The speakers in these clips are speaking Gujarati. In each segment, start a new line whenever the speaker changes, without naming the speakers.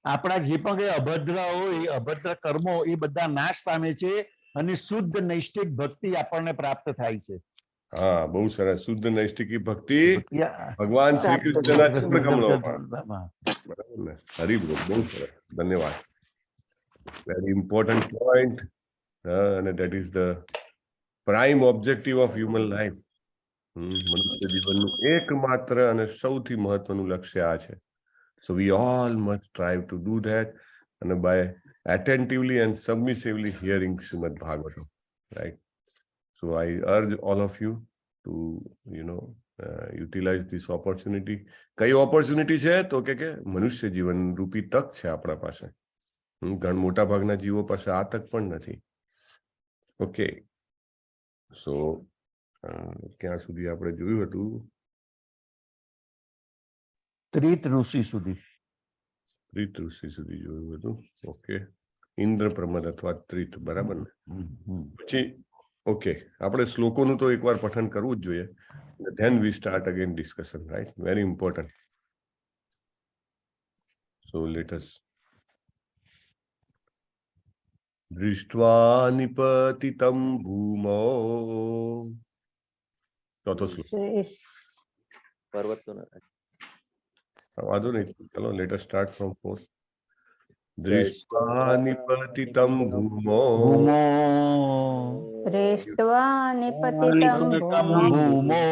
આપણા જે પણ કઈ અભદ્ર હોય એ અભદ્ર કર્મો એ બધા નાશ પામે છે અને શુદ્ધ નૈષ્ટિક ભક્તિ આપણને પ્રાપ્ત થાય છે.
હા, બહુ સરસ. શુદ્ધ નૈષ્ટિકી ભક્તિ ભગવાન શ્રી કૃષ્ણના ચરણકમળોમાં. બરાબર ને? હરિભોગ. બહુ સરસ. ધન્યવાદ. Very important point. અને that is the prime objective of human life. મનુષ્ય જીવનનું એકમાત્ર અને સૌથી મહત્વનું લક્ષ્ય આ છે. So we all must strive to do that, and by attentively and submissively hearing Shrimad Bhagavatam, right? So I urge all of you to, utilize this opportunity. કઈ ઓપોર્ચ્યુનિટી છે તો કે મનુષ્ય જીવન રૂપી તક છે આપણા પાસે. ઘણા મોટા ભાગના જીવો પાસે આ તક પણ નથી. ઓકે, સો ક્યાં સુધી આપણે જોયું હતું?
ત્રિત ઋષિ સુધી.
ત્રિત ઋષિ સુધી જોયું હતું. ઓકે, ઇન્દ્ર પ્રમદ અથવા ત્રિત, બરાબર ને? પછી ઓકે, આપણે શ્લોકોનું તો એકવાર પઠન કરવું જ જોઈએ. Then we start again discussion, right? Very important. So let us. દૃષ્ટ્વા નિપતિતં ભૂમો. ચોથો શ્લોક. વાંધો નહીં, ચલો લેટ અસ સ્ટાર્ટ ફ્રોમ 4. દૃષ્ટ્વા નિપતિતં ભૂમો.
દૃષ્ટ્વા નિપતિતં ભૂમો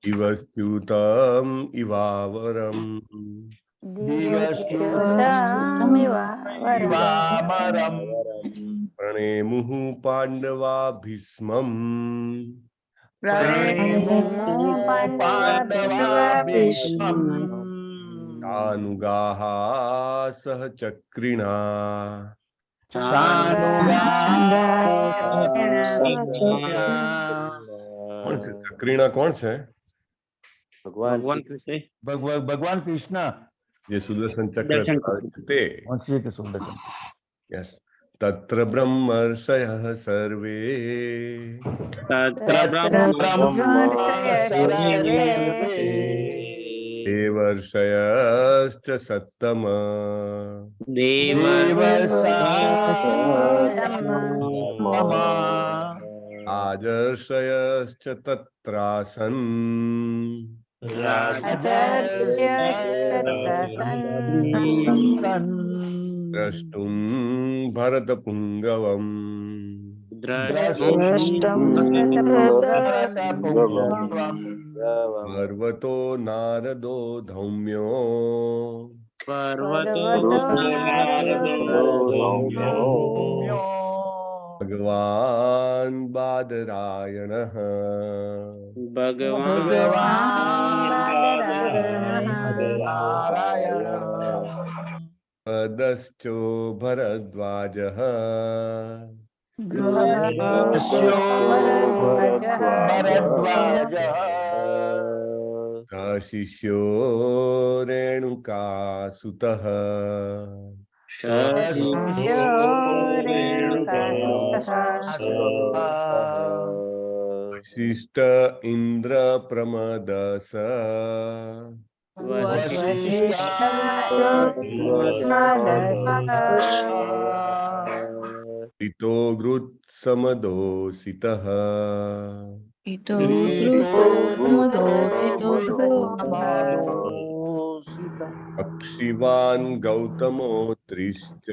દિવસ્યુતં ઇવાવરમ.
દિવસ્યુતમિવાવરમ
પ્રણેમુઃ પાંડવા ભીષ્મં. તાનુગાહ સહચક્રિણા. ચક્રિણા કોણ છે?
ભગવાન કૃષ્ણ,
જે સુદર્શન ચક્ર તે. યસ. તત્ર બ્રહ્મર્ષયઃ સર્વે. દેવર્ષયશ્ચ સત્તમ. રાજર્ષયશ્ચ તત્રાસન. દ્રષ્ટું ભરતપુંગવમ. પર્વતો નારદો ધૌમ્યો. ભગવાન બાદરાયણઃ. પદશ્ચો ભરદ્વાજઃ. શિષ્યો રેણુકાસુતઃ. વશિષ્ઠ ઇન્દ્ર પ્રમદસ. પિતો ગૃત સમદોષિતઃ. અક્ષિવાન ગૌતમોત્રિશ્ચ.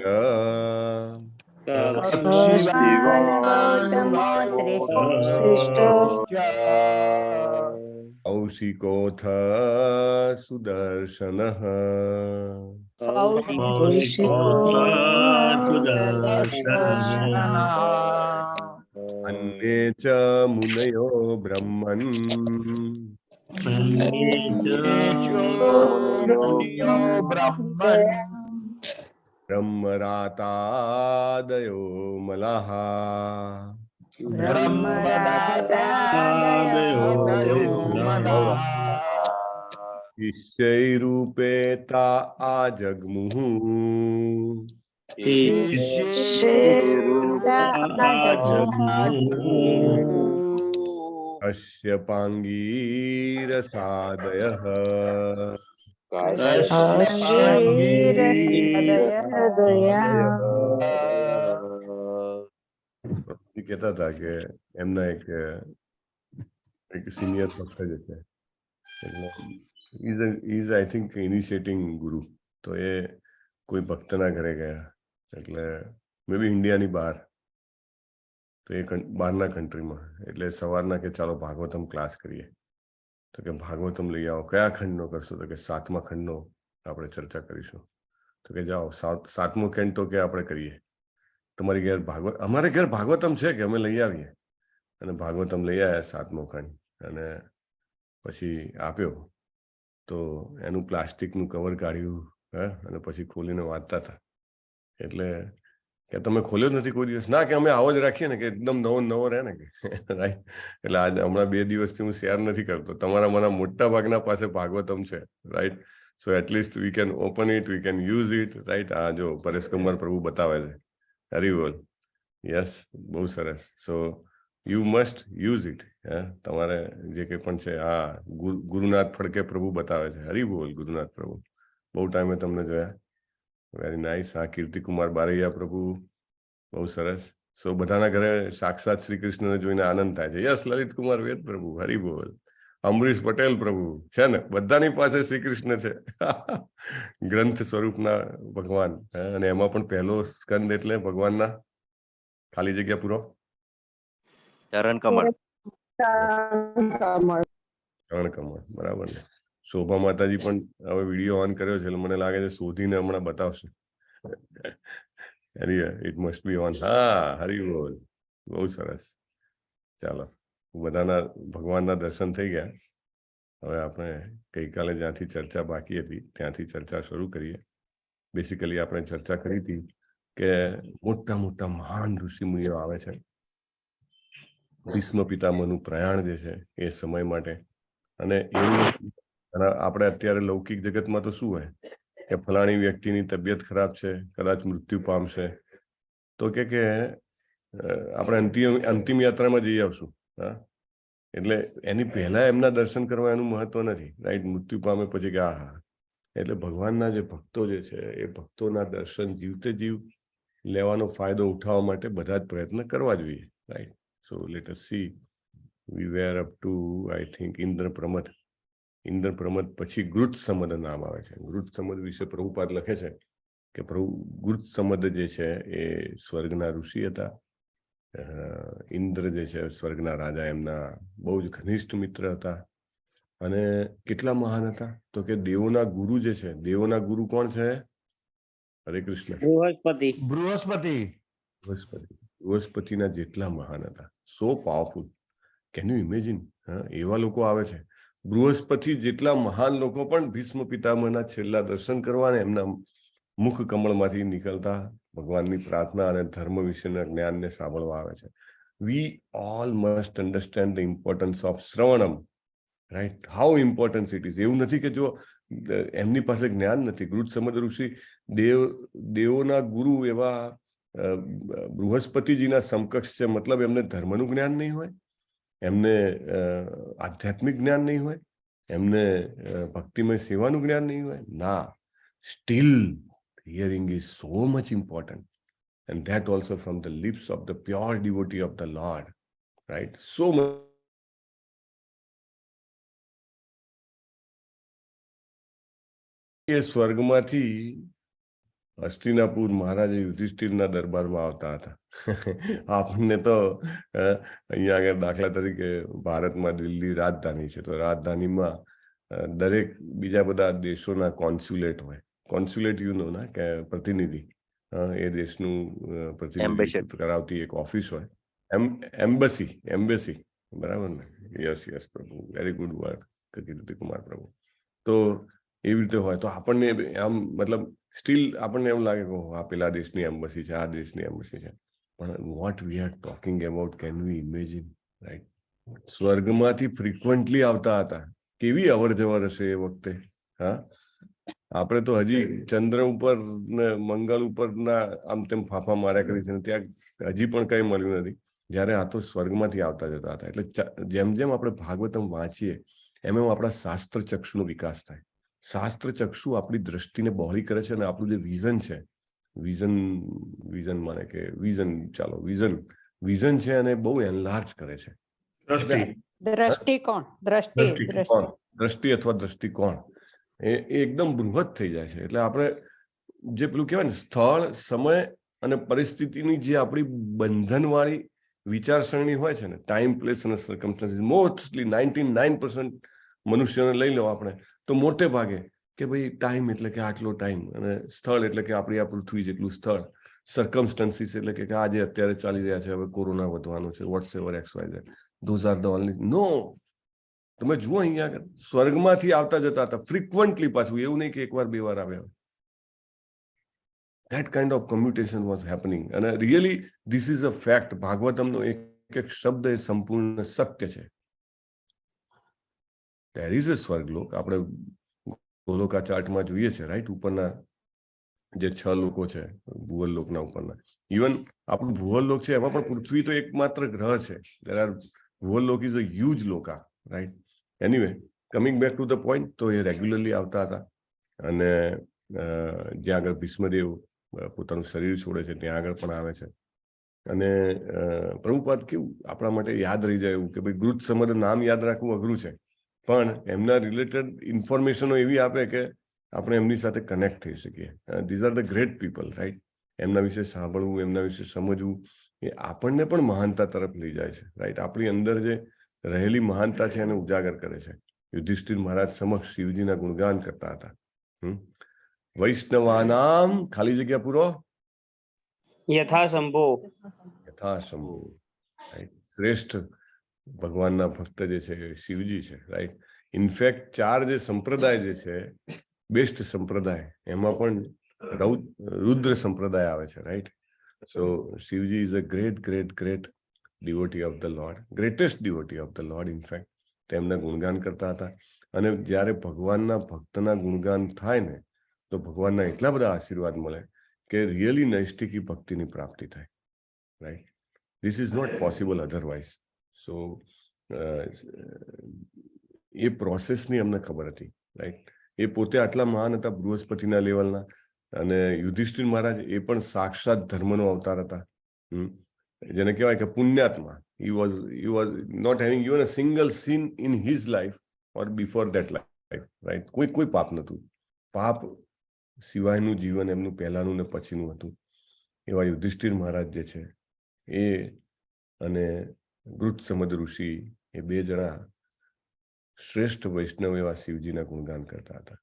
કૌશિકોથ સુદર્શનઃ. અન્યે ચ મુનયો બ્રહ્મન. બ્રહ્મરાતાદયો મલાહ. શિષ્યૈરૂપેતા આજગ્મુઃ. કશ્યપાંગીરસાદયઃ. કહેતા હતા કે એમના એક સિનિયર ભક્ત જે છે એટલે ઇઝ આઈ થિંક ઇનિશિયેટિંગ ગુરુ. તો એ કોઈ ભક્તના ઘરે ગયા એટલે મે બી ઇન્ડિયાની બહાર, તો એ બહારના કન્ટ્રીમાં, એટલે સવારના કે ચાલો ભાગવતમ ક્લાસ કરીએ. તો કે ભાગવતમ લઈ આવો. કયા ખંડનો કરશો? તો કે 7મા ખંડનો આપણે ચર્ચા કરીશું. તો કે જાઓ 7મો કેન્ટો કે આપણે કરીએ. તમારી ઘેર અમારે ઘેર ભાગવતમ છે કે અમે લઈ આવીએ. અને ભાગવતમ લઈ આવ્યા 7મો ખંડ અને પછી આપ્યો. તો એનું પ્લાસ્ટિકનું કવર કાઢ્યું અને પછી ખોલીને વાંચતા હતા. એટલે કે તમે ખોલ્યો જ નથી કોઈ દિવસ? ના, કે અમે આવો જ રાખીએ ને કે એકદમ નવો રહે ને કે રાઈટ. એટલે આજે હમણાં 2 દિવસથી હું શેર નથી કરતો. તમારા મને મોટા ભાગના પાસે ભાગવતમ છે, right. So at least we can open it, we can use it, right. આ જો પરેશ કુમાર પ્રભુ બતાવે છે. હરી બોલ. યસ, બહુ સરસ. So you must use it. તમારે જે કંઈ પણ છે. આ ગુરુનાથ ફડકે પ્રભુ બતાવે છે. હરી બોલ ગુરુનાથ પ્રભુ. બહુ ટાઈમે તમને જોયા. Very nice. હા, કીર્તિકુમાર બારૈયા પ્રભુ, બહુ સરસ. સો બધાના ઘરે સાક્ષાત શ્રી કૃષ્ણને જોઈને આનંદ થાય છે. યસ, લલિત કુમાર વેદ પ્રભુ, હરી બોલ. અમરીશ પટેલ પ્રભુ છે ને, બધાની પાસે શ્રી કૃષ્ણ છે. ગ્રંથ સ્વરૂપના ભગવાન. અને એમાં પણ પહેલો સ્કંદ એટલે ભગવાનના ખાલી જગ્યા પૂરો
ચરણ કમળ.
ચરણ કમળ, બરાબર ને. શોભા માતાજી પણ હવે વિડીયો ઓન કર્યો છે એટલે મને લાગે છે શોધીને હમણાં બતાવશે. It must be on. હા, હરી બોલ. બહુ સરસ. ચાલો, બધાના ભગવાનના દર્શન થઈ ગયા. હવે આપણે ગઈકાલે જ્યાંથી ચર્ચા બાકી હતી ત્યાંથી ચર્ચા શરૂ કરીએ. બેસિકલી આપણે ચર્ચા કરી હતી કે મોટા મોટા મહાન ઋષિમુનિઓ આવે છે. ભીષ્મ પિતામહનું પ્રયાણ જે છે એ સમય માટે. અને એવું આપણે અત્યારે લૌકિક જગતમાં તો શું હોય કે ફલાણી વ્યક્તિની તબિયત ખરાબ છે, કદાચ મૃત્યુ પામશે, તો કે આપણે અંતિમ યાત્રામાં જઈ આવશું. હા, એટલે એની પહેલા એમના દર્શન કરવા એનું મહત્વ નથી, રાઈટ. મૃત્યુ પામે પછી કે હા. એટલે ભગવાનના જે ભક્તો જે છે એ ભક્તોના દર્શન જીવતે જીવ લેવાનો ફાયદો ઉઠાવવા માટે બધા જ પ્રયત્ન કરવા જોઈએ, right. So let us see. We were up to I think Indra Pramath. Indra Pramath પછી ગૃત સમદ નામ આવે છે. ગૃત સમદ વિશે પ્રભુપાદ લખે છે કે ગૃત સમદ જે છે એ સ્વર્ગના ઋષિ હતા. ઇન્દ્ર જે છે સ્વર્ગના રાજા, એમના બહુ જ ઘનિષ્ઠ મિત્ર હતા. અને કેટલા મહાન હતા તો કે દેવોના ગુરુ જે છે, દેવોના ગુરુ કોણ છે? હરે કૃષ્ણ. બૃહસ્પતિના જેટલા મહાન હતા. સો પાવરફુલ. Can you imagine? એવા લોકો આવે છે. બૃહસ્પતિ જેટલા મહાન લોકો પણ ભીષ્મ પિતામહના છેલ્લા દર્શન કરવા અને એમના મુખ કમળમાંથી નીકળતા ભગવાનની પ્રાર્થના અને ધર્મ વિશેના જ્ઞાનને સાંભળવા આવે છે. We all must understand the importance of shravanam, right. How importance it is. એવું નથી કે જો એમની પાસે જ્ઞાન નથી. ગૃત સમદ ઋષિ દેવોના ગુરુ એવા બૃહસ્પતિજીના સમકક્ષ છે. મતલબ એમને ધર્મનું જ્ઞાન નહીં હોય, એમને આધ્યાત્મિક જ્ઞાન નહીં હોય, એમને ભક્તિમય સેવાનું જ્ઞાન નહીં હોય. ના, steel hearing is so much important. And that also from the lips of the pure devotee of the Lord, right? So much. એ સ્વર્ગમાંથી હસ્તિનાપુર મહારાજે યુધિષ્ઠિરના દરબારમાં આવતા હતા. આપણને તો અહીંયા આગળ દાખલા તરીકે ભારતમાં દિલ્હી રાજધાની છે, તો રાજધાનીમાં દરેક બીજા બધા દેશોના કોન્સ્યુલેટ હોય. કોન્સ્યુલેટ યુ ના કે પ્રતિનિધિ, એ દેશનું પ્રતિનિધિત્વ કરાવતી એક ઓફિસ હોય. એમ્બેસી, બરાબર ને? યસ પ્રભુ, વેરી ગુડ વર્ક કીર્તિકુમાર પ્રભુ. તો એવી રીતે હોય તો આપણને આમ મતલબ સ્ટીલ આપણને એમ લાગે કે આ પેલા દેશની એમ્બસી છે, આ દેશની એમ્બસી છે. પણ what we are talking about, can we imagine, right? સ્વર્ગમાંથી ફ્રિકવન્ટલી આવતા હતા. કેવી અવર જવર હશે એ વખતે? હા, આપણે તો હજી ચંદ્ર ઉપર ને મંગળ ઉપરના આમ તેમ ફાફા માર્યા કરી છે, ત્યાં હજી પણ કઈ મળ્યું નથી. જયારે આ તો સ્વર્ગમાંથી આવતા જતા હતા. એટલે જેમ જેમ આપણે ભાગવતમ વાંચીએ એમ આપણા શાસ્ત્ર ચક્ષુનો વિકાસ થાય. શાસ્ત્ર ચક્ષુ આપણી દ્રષ્ટિને બહોળી કરે છે અને આપણું જે વિઝન છે, વિઝન માને કે વિઝન છે અને બહુ એનલાર્જ કરે છે. દ્રષ્ટિ અથવા દ્રષ્ટિકોણ એ એકદમ બૃહદ થઈ જાય છે. એટલે આપણે જે પેલું કહેવાય ને સ્થળ, સમય અને પરિસ્થિતિની જે આપણી બંધનવાળી વિચારસરણી હોય છે ને, ટાઈમ, પ્લેસ અને સર્કમસ્ટન્સીસ, મોસ્ટલી 99% મનુષ્યને લઈ લો આપણે તો મોટે ભાગે કે ભાઈ ટાઈમ એટલે કે આટલો ટાઈમ, અને સ્થળ એટલે કે આપણી આ પૃથ્વી જેટલું સ્થળ, સર્કમસ્ટન્સીસ એટલે કે આજે અત્યારે ચાલી રહ્યા છે, હવે કોરોના વધવાનો છે, whatsoever XYZ, those are the only. No, તમે જુઓ અહીંયા આગળ સ્વર્ગમાંથી આવતા જતા હતા ફ્રીક્વન્ટલી, પાછું એવું નહીં કે એકવાર બે વાર આવ્યા. That kind of commutation was happening. અને really this is a fact. ભાગવતમનો એક શબ્દ એ સંપૂર્ણ સત્ય છે. There is a સ્વર્ગલોક. આપણે ગોલોકા ચાર્ટમાં જોઈએ છે, રાઈટ? ઉપરના જે 6 લોકો છે ભુવન લોકના ઉપરના, ઇવન આપણું ભુવન લોક છે એમાં પણ પૃથ્વી તો એકમાત્ર ગ્રહ છે. ભુવન લોક ઇઝ અ હ્યુજ લોકા, right? Anyway, coming back to the point, તો એ રેગ્યુલરલી આવતા હતા અને જ્યાં આગળ ભીષ્મદેવ પોતાનું શરીર છોડે છે ત્યાં આગળ પણ આવે છે. અને પ્રભુપાદ કેવું આપણા માટે યાદ રહી જાય એવું કે ભાઈ ગૃત સમદ નામ યાદ રાખવું અઘરું છે, પણ એમના રિલેટેડ ઇન્ફોર્મેશનો એવી આપે કે આપણે એમની સાથે કનેક્ટ થઈ શકીએ. These are the great people, right? એમના વિશે સાંભળવું, એમના વિશે સમજવું એ આપણને પણ મહાનતા તરફ લઈ જાય છે, રાઈટ? આપણી અંદર જે રહેલી મહાનતા છે એને ઉજાગર કરે છે. યુધિષ્ઠિર મહારાજ સમક્ષ શિવજીના ગુણગાન કરતા હતા. વૈષ્ણવાનામ, ખાલી જગ્યા પૂરો,
યથાસંભો,
રાઈટ? શ્રેષ્ઠ ભગવાનના ભક્ત જે છે શિવજી છે, રાઈટ? ઇનફેક્ટ 4 જે સંપ્રદાય જે છે, બેસ્ટ સંપ્રદાય, એમાં પણ રુદ્ર સંપ્રદાય આવે છે, right? So Shivji is a great devotee of the lord, greatest devotee of the lord. In fact તેમના ગુણગાન કરતા હતા. અને જ્યારે ભગવાનના ભક્તના ગુણગાન થાય ને તો ભગવાનના એટલા બધા આશીર્વાદ મળે કે રિયલી નૈષ્ઠિકી ભક્તિની પ્રાપ્તિ થાય, right? This is not possible otherwise. So એ પ્રોસેસની અમને ખબર હતી, રાઈટ? એ પોતે આટલા મહાન હતા બૃહસ્પતિના લેવલના, અને યુધિષ્ઠિર મહારાજ એ પણ સાક્ષાત ધર્મનો અવતાર હતા. જેને કહેવાય કે પુણ્યાત્મા. He was not having even a single sin in his life or before that life, right? કોઈ પાપ નહોતું. પાપ સિવાયનું જીવન એમનું પહેલાનું ને પછીનું હતું. એવા યુધિષ્ઠિર મહારાજ જે છે એ અને ગૃત સમદ ઋષિ, એ 2 જણા શ્રેષ્ઠ વૈષ્ણવ એવા શિવજીના ગુણગાન કરતા હતા.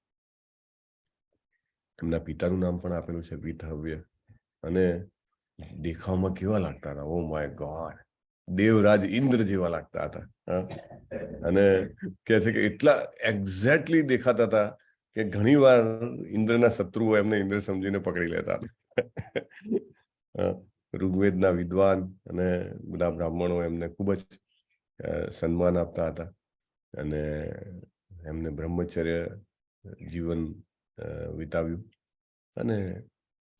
એમના પિતાનું નામ પણ આપેલું છે વિતહવ્ય. અને દેખાવમાં કેવા લાગતા હતા, oh my God, Devraj Indra જેવા લાગતા હતા. અને કહે છે કે એટલા એક્ઝેક્ટલી દેખાતા હતા કે ઘણીવાર ઇન્દ્રના શત્રુઓ એમને ઇન્દ્ર સમજીને પકડી લેતા હતા. ઋગ્વેદના વિદ્વાન અને બધા બ્રાહ્મણો એમને ખૂબ જ સન્માન આપતા હતા અને એમને બ્રહ્મચર્ય જીવન વિતાવ્યું. અને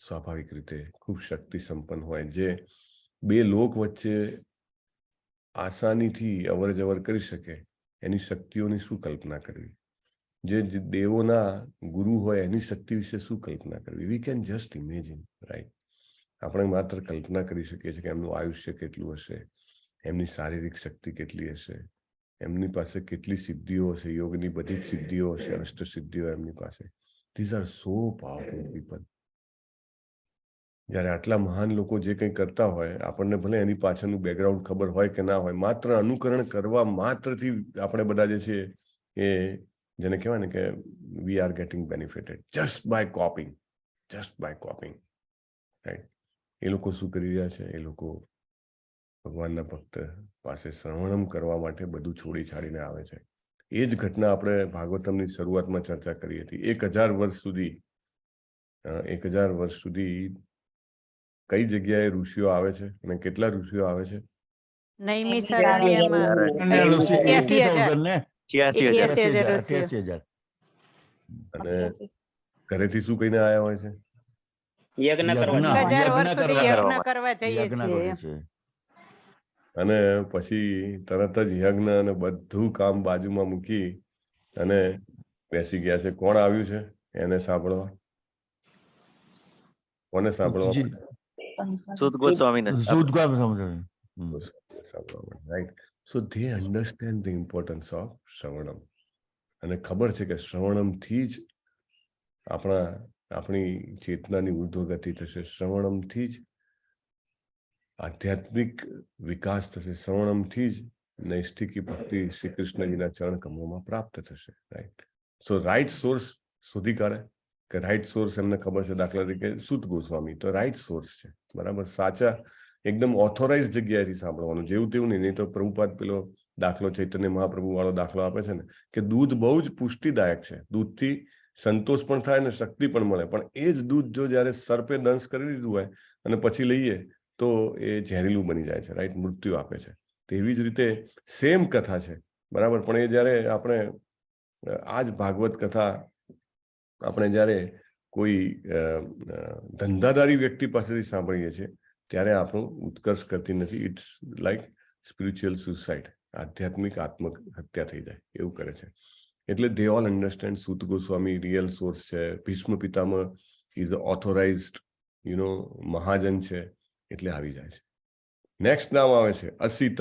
સ્વાભાવિક રીતે ખૂબ શક્તિ સંપન્ન હોય, જે 2 લોક વચ્ચે આસાનીથી અવર જવર કરી શકે, એની શક્તિઓની શું કલ્પના કરવી? જે દેવોના ગુરુ હોય એની શક્તિ વિશે શું કલ્પના કરવી? We can just imagine, right? આપણે માત્ર કલ્પના કરી શકીએ છીએ કે એમનું આયુષ્ય કેટલું હશે, એમની શારીરિક શક્તિ કેટલી હશે, એમની પાસે કેટલી સિદ્ધિઓ હશે, યોગની બધી જ સિદ્ધિઓ હશે, અષ્ટસિદ્ધિઓ એમની પાસે. These are so powerful people. જ્યારે આટલા મહાન લોકો જે કંઈ કરતા હોય, આપણને ભલે એની પાછળનું બેકગ્રાઉન્ડ ખબર હોય કે ના હોય, માત્ર અનુકરણ કરવા માત્રથી આપણે બધા જે છે એ જેને કહેવાય ને કે we are getting benefited just by copying, right? એ લોકો શું કરી રહ્યા છે? એ લોકો ભગવાનના ભક્ત પાસે શ્રવણમ કરવા માટે બધું છોડી છાડીને આવે છે. એ જ ઘટના આપણે ભાગવતમની શરૂઆતમાં ચર્ચા કરી હતી. 1000 વર્ષ સુધી કઈ જગ્યાએ ઋષિઓ આવે છે અને કેટલા ઋષિઓ આવે છે? અને ઘરેથી શું કહીને આયા હોય છે?
યજ્ઞ કરવા
છે.
અને પછી તરત જ યજ્ઞ અને બધું કામ બાજુમાં મૂકી અને બેસી ગયા છે. કોણ આવ્યું છે એને સાંભળવા? કોને સાંભળવા?
સુત ગોસ્વામી ને
શુદ્ધ ગોસ્વામી સમજાવે.
સાંભળવા માટે, right? So they understand the importance of shravanam. અને ખબર છે કે શ્રવણમથી જ આપણી ચેતનાની ઉર્ધ્વગતિ થશે. શ્રવણમથી જ આધ્યાત્મિક વિકાસ થશે. શ્રવણમથી જ નૈષ્ઠિકી ભક્તિ શ્રી કૃષ્ણજીના ચરણ કમળોમાં પ્રાપ્ત થશે. રાઈટ? સો રાઈટ સોર્સ શોધી કાઢે કે રાઈટ સોર્સ એમને ખબર છે. દાખલા તરીકે સુત ગોસ્વામી તો રાઈટ સોર્સ છે, બરાબર? સાચા એકદમ ઓથોરાઇઝ જગ્યાએથી સાંભળવાનું, જેવું તેવું નહીં તો પ્રભુપાદ પેલો દાખલો ચૈતન્ય મહાપ્રભુ વાળો દાખલો આપે છે ને કે દૂધ બહુ જ પુષ્ટિદાયક છે, દૂધથી સંતોષ પણ થાય ને શક્તિ પણ મળે, પણ એ જ દૂધ જો જયારે સર્પે દંશ કરી દીધું હોય અને પછી લઈએ તો એ ઝેરીલું બની જાય છે. રાઈટ? મૃત્યુ આપે છે. તેવી જ રીતે સેમ કથા છે, બરાબર? પણ એ જયારે આપણે આ જ ભાગવત કથા આપણે જયારે કોઈ ધંધાદારી વ્યક્તિ પાસેથી સાંભળીએ છીએ ત્યારે આપણું ઉત્કર્ષ કરતી નથી. ઇટ્સ લાઈક સ્પિરિચ્યુઅલ સુસાઇડ, આધ્યાત્મિક આત્મહત્યા થઈ જાય એવું કરે છે. એટલે they all understand. Suta Goswami real source છે. ભીષ્મ પિતામહ ઇઝ ઓથોરાઇઝડ મહાજન છે, એટલે આવી જાય છે. નેક્સ્ટ નામ આવે છે અસિત.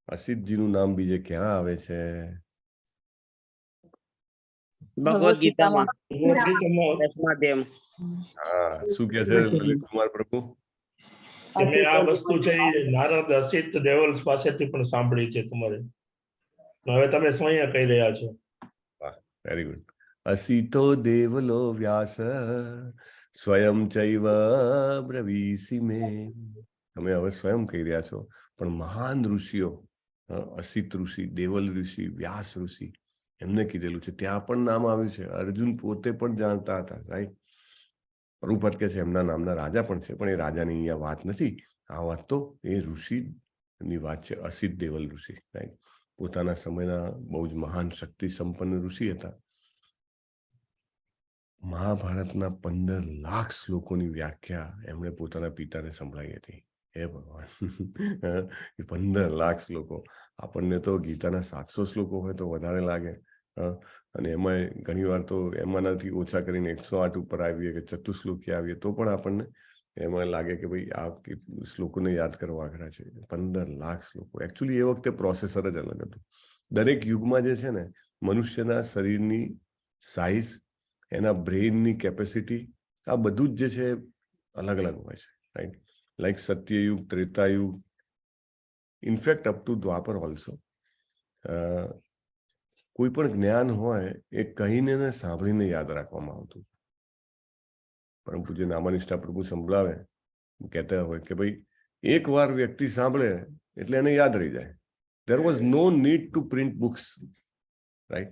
અસિતજીનું નામ બીજે ક્યાં આવે છે?
ભગવદ ગીતામાં 10મા અધ્યાયમાં.
હા, શું કે છે લલિત કુમાર પ્રભુ?
મેં આ વસ્તુ છે એ નારદ અસિત દેવલ પાસેથી પણ સાંભળી છે તમારે. હવે તમે સ્વયં કહી રહ્યા છો.
Very good. અસિતો દેવલો વ્યાસ સ્વયં ચૈવ બ્રવીસી મે. તમે હવે સ્વયં કહી રહ્યા છો, પણ મહાન ઋષિઓ અસિત ઋષિ, દેવલ ઋષિ, વ્યાસ ઋષિ એમને કીધેલું છે. ત્યાં પણ નામ આવ્યું છે. અર્જુન પોતે પણ જાણતા હતા. રાઈટ? પ્રભુપાદ કહે છે એમના નામના રાજા પણ છે, પણ એ રાજાની અહીંયા વાત નથી. આ વાત તો એ ઋષિની વાત છે, અસિત દેવલ ઋષિ. રાઈટ? પોતાના સમયના બહુ જ મહાન શક્તિ સંપન્ન ઋષિ હતા. મહાભારતના 15 લાખ શ્લોકોની વ્યાખ્યા એમણે પોતાના પિતાને સંભળાવી હતી. હે ભગવાન! 15 લાખ શ્લોકો. આપણને તો ગીતાના 700 શ્લોકો હોય તો વધારે લાગે, અને એમાં ઘણી વાર તો એમાંનાથી ઓછા કરીને 108 ઉપર આવીએ કે ચતુશ્લોકી આવીએ તો પણ આપણને એમાં લાગે કે ભાઈ આ શ્લોકોને યાદ કરવા આગ્રહ છે. 15 લાખ શ્લોકો. એકચ્યુઅલી એ વખતે પ્રોસેસર જ અલગ હતું. દરેક યુગમાં જે છે ને મનુષ્યના શરીરની સાઇઝ, એના બ્રેઇનની કેપેસિટી, આ બધું જ જે છે અલગ અલગ હોય છે. Right? Like Satyayuga, Tretayuga, in fact up to Dvapara also, કોઈ પણ જ્ઞાન હોય એ કહીને ને સાંભળીને યાદ રાખવામાં આવતું. પરમ પૂજ્ય નામાનિષ્ઠા પ્રભુ સંભળાવે, કહેતા હોય કે ભાઈ એક વાર વ્યક્તિ સાંભળે એટલે એને યાદ રહી જાય. there was no need to print books. Right?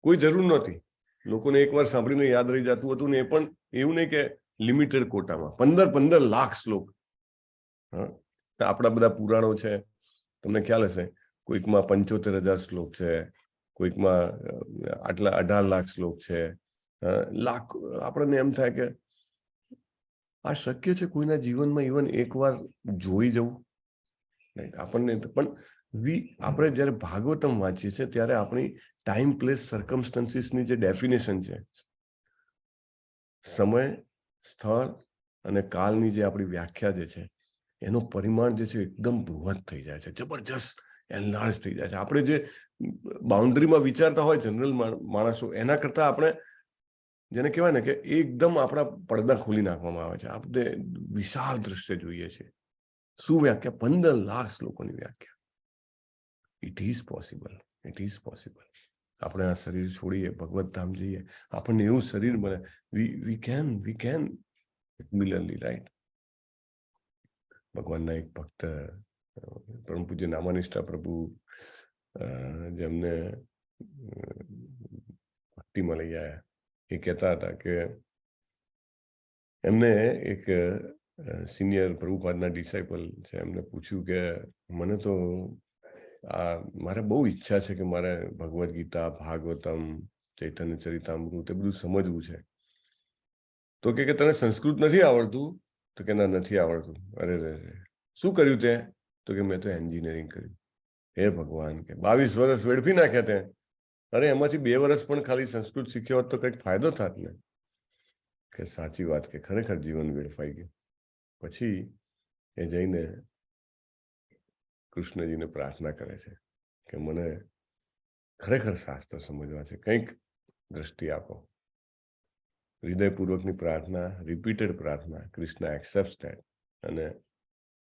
કોઈ જરૂર નહોતી. લોકોને એકવાર સાંભળીને યાદ રહી જતું હતું, ને એ પણ એવું નહીં કે લિમિટેડ કોટામાં. 15 લાખ શ્લોક. આપણા બધા પુરાણો છે, તમને ખ્યાલ હશે, કોઈકમાં 75,000 શ્લોક છે, કોઈકમાં આટલા 18 લાખ શ્લોક છે. લાખ. આપણને એમ થાય કે આ શક્ય છે કોઈના જીવનમાં ઇવન એકવાર જોઈ જવું? આપણને પણ આપણે જયારે ભાગવતમ વાંચીએ છીએ ત્યારે આપણી ટાઈમ, પ્લેસ, સર્કમસ્ટન્સીસની જે ડેફિનેશન છે, સમય, સ્થળ અને કાલની જે આપણી વ્યાખ્યા જે છે, એનો પરિમાણ જે છે એકદમ બૃહદ થઈ જાય છે, જબરજસ્ત એનલાર્જ થઈ જાય છે. આપણે જે બાઉન્ડ્રીમાં વિચારતા હોય જનરલ માણસો, એના કરતા આપણે જેને કહેવાય ને કે એકદમ આપણા પડદા ખોલી નાખવામાં આવે છે. આપણે વિશાળ દ્રશ્ય જોઈએ છે. શું વ્યાખ્યા? 15 લાખ શ્લોકોની વ્યાખ્યા. It is possible. It is possible. આપણે આ શરીર છોડીએ, ભગવત ધામ જઈએ, આપણને એવું શરીર મળે. We can similarly. રાઈટ? ભગવાનના એક ભક્ત પરમ પૂજ્ય નામાનિષ્ઠા પ્રભુ, જેમને ભક્તિમાં લઈ આવ્યા, એ કહેતા હતા કે એમને એક સિનિયર પ્રભુપાદના ડિસાઇપલ છે, એમને પૂછ્યું કે મને તો મારે બહુ ઈચ્છા છે કે મારે ભગવદ્ ગીતા, ભાગવતમ, ચૈતન્ય ચરિતામૃત એ બધું સમજવું છે. તો કે તને સંસ્કૃત નથી આવડતું? તો કે ના, નથી આવડતું. અરે શું કર્યું તે? તો કે મેં તો એન્જિનિયરિંગ કર્યું. હે ભગવાન! કે 22 વર્ષ વેડફી નાખ્યા તે. અરે એમાંથી 2 વર્ષ પણ ખાલી સંસ્કૃત શીખ્યો હોત તો કંઈક ફાયદો થાત ને. કે સાચી વાત, કે ખરેખર જીવન વેડફાઈ ગયું. પછી એ જઈને કૃષ્ણજીને પ્રાર્થના કરે છે કે મને ખરેખર શાસ્ત્ર સમજવા છે, કંઈક દ્રષ્ટિ આપો. હૃદયપૂર્વકની પ્રાર્થના, રિપીટેડ પ્રાર્થના, કૃષ્ણ એક્સેપ્ટ્સ ધેટ. અને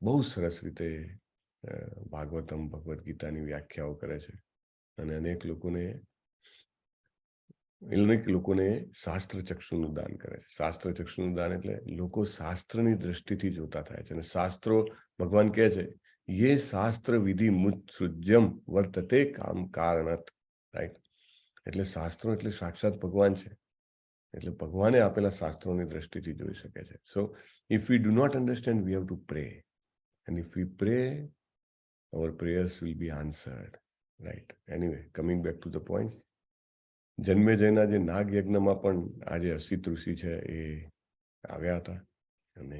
બહુ સરસ રીતે ભાગવતમ, ભગવદ્ ગીતાની વ્યાખ્યાઓ કરે છે. અને અનેક લોકોને શાસ્ત્ર ચક્ષુનું દાન કરે છે. શાસ્ત્ર ચક્ષુનું દાન એટલે લોકો શાસ્ત્રની દ્રષ્ટિથી જોતા થાય છે. અને શાસ્ત્રો, ભગવાન કહે છે, ये શાસ્ત્ર વિધિ મુત્સૃજ્યમ વર્તતે કામ કારણત. રાઈટ? એટલે શાસ્ત્રો એટલે સાક્ષાત ભગવાન છે. એટલે ભગવાને આપેલા શાસ્ત્રોની દ્રષ્ટિથી જોઈ શકે છે. So if we do not understand, we have to pray. And if we pray, our prayers will be answered. Right? Anyway, coming back to the point. જન્મેજયના જે નાગ યજ્ઞમાં પણ આજે અસિત ઋષિ છે એ આવ્યા હતા. અને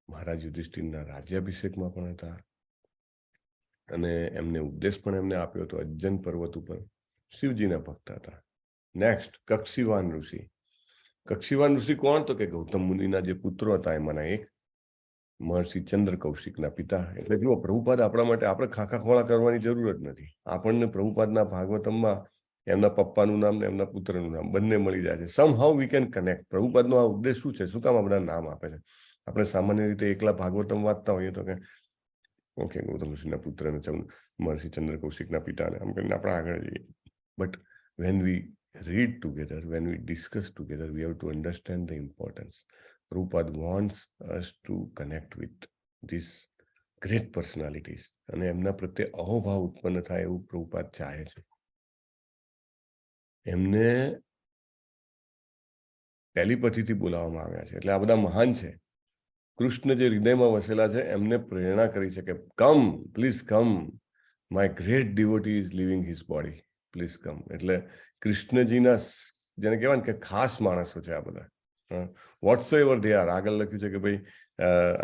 મહારાજ યુધિષ્ઠિરના રાજ્યાભિષેકમાં પણ હતા. અને એમને ઉપદેશ પણ એમને આપ્યો હતો અજ્જન પર્વત ઉપર. શિવજીના ભક્ત હતા. નેક્સ્ટ, કક્ષિવાન ઋષિ. કક્ષિવાન ઋષિ કોણ? તો કે ગૌતમ મુનિના જે પુત્રો હતા એમાંના એક, મહર્ષિ ચંદ્ર કૌશિકના પિતા. એટલે જુઓ, પ્રભુપાદ આપણા માટે, આપણે ખાખા ખોળા કરવાની જરૂર જ નથી. આપણને પ્રભુપાદના ભાગવતમમાં એમના પપ્પાનું નામ ને એમના પુત્રનું નામ બંને મળી જાય છે. સમ હાઉ વી કેન કનેક્ટ. પ્રભુપાદનો આ ઉપદેશ શું છે? શું કામ આ બધા નામ આપે છે? આપણે સામાન્ય રીતે એકલા ભાગવતમ વાંચતા હોઈએ તો કે ઓકે, ગૌતમ ઋષિના પુત્ર ને મહર્ષિ ચંદ્ર કૌશિકના પિતાને આમ કરીને આપણે આગળ જઈએ. But when we read together, when we discuss together, we have to understand the importance. Prabhupada wants us to connect with these great personalities. અને એમના પ્રત્યે અહોભાવ ઉત્પન્ન થાય એવું પ્રભુપાદ ચાહે છે. એમને ટેલિપથીથી બોલાવવામાં આવ્યા છે. એટલે આ બધા મહાન છે. કૃષ્ણ જે હૃદયમાં વસેલા છે એમને પ્રેરણા કરી છે કે come, please come, my great devotee is leaving his body, please come. એટલે કૃષ્ણજીના જેને કહેવાય ને કે ખાસ માણસો છે આ બધા. Whatsoever they are. આગળ લખ્યું છે કે ભાઈ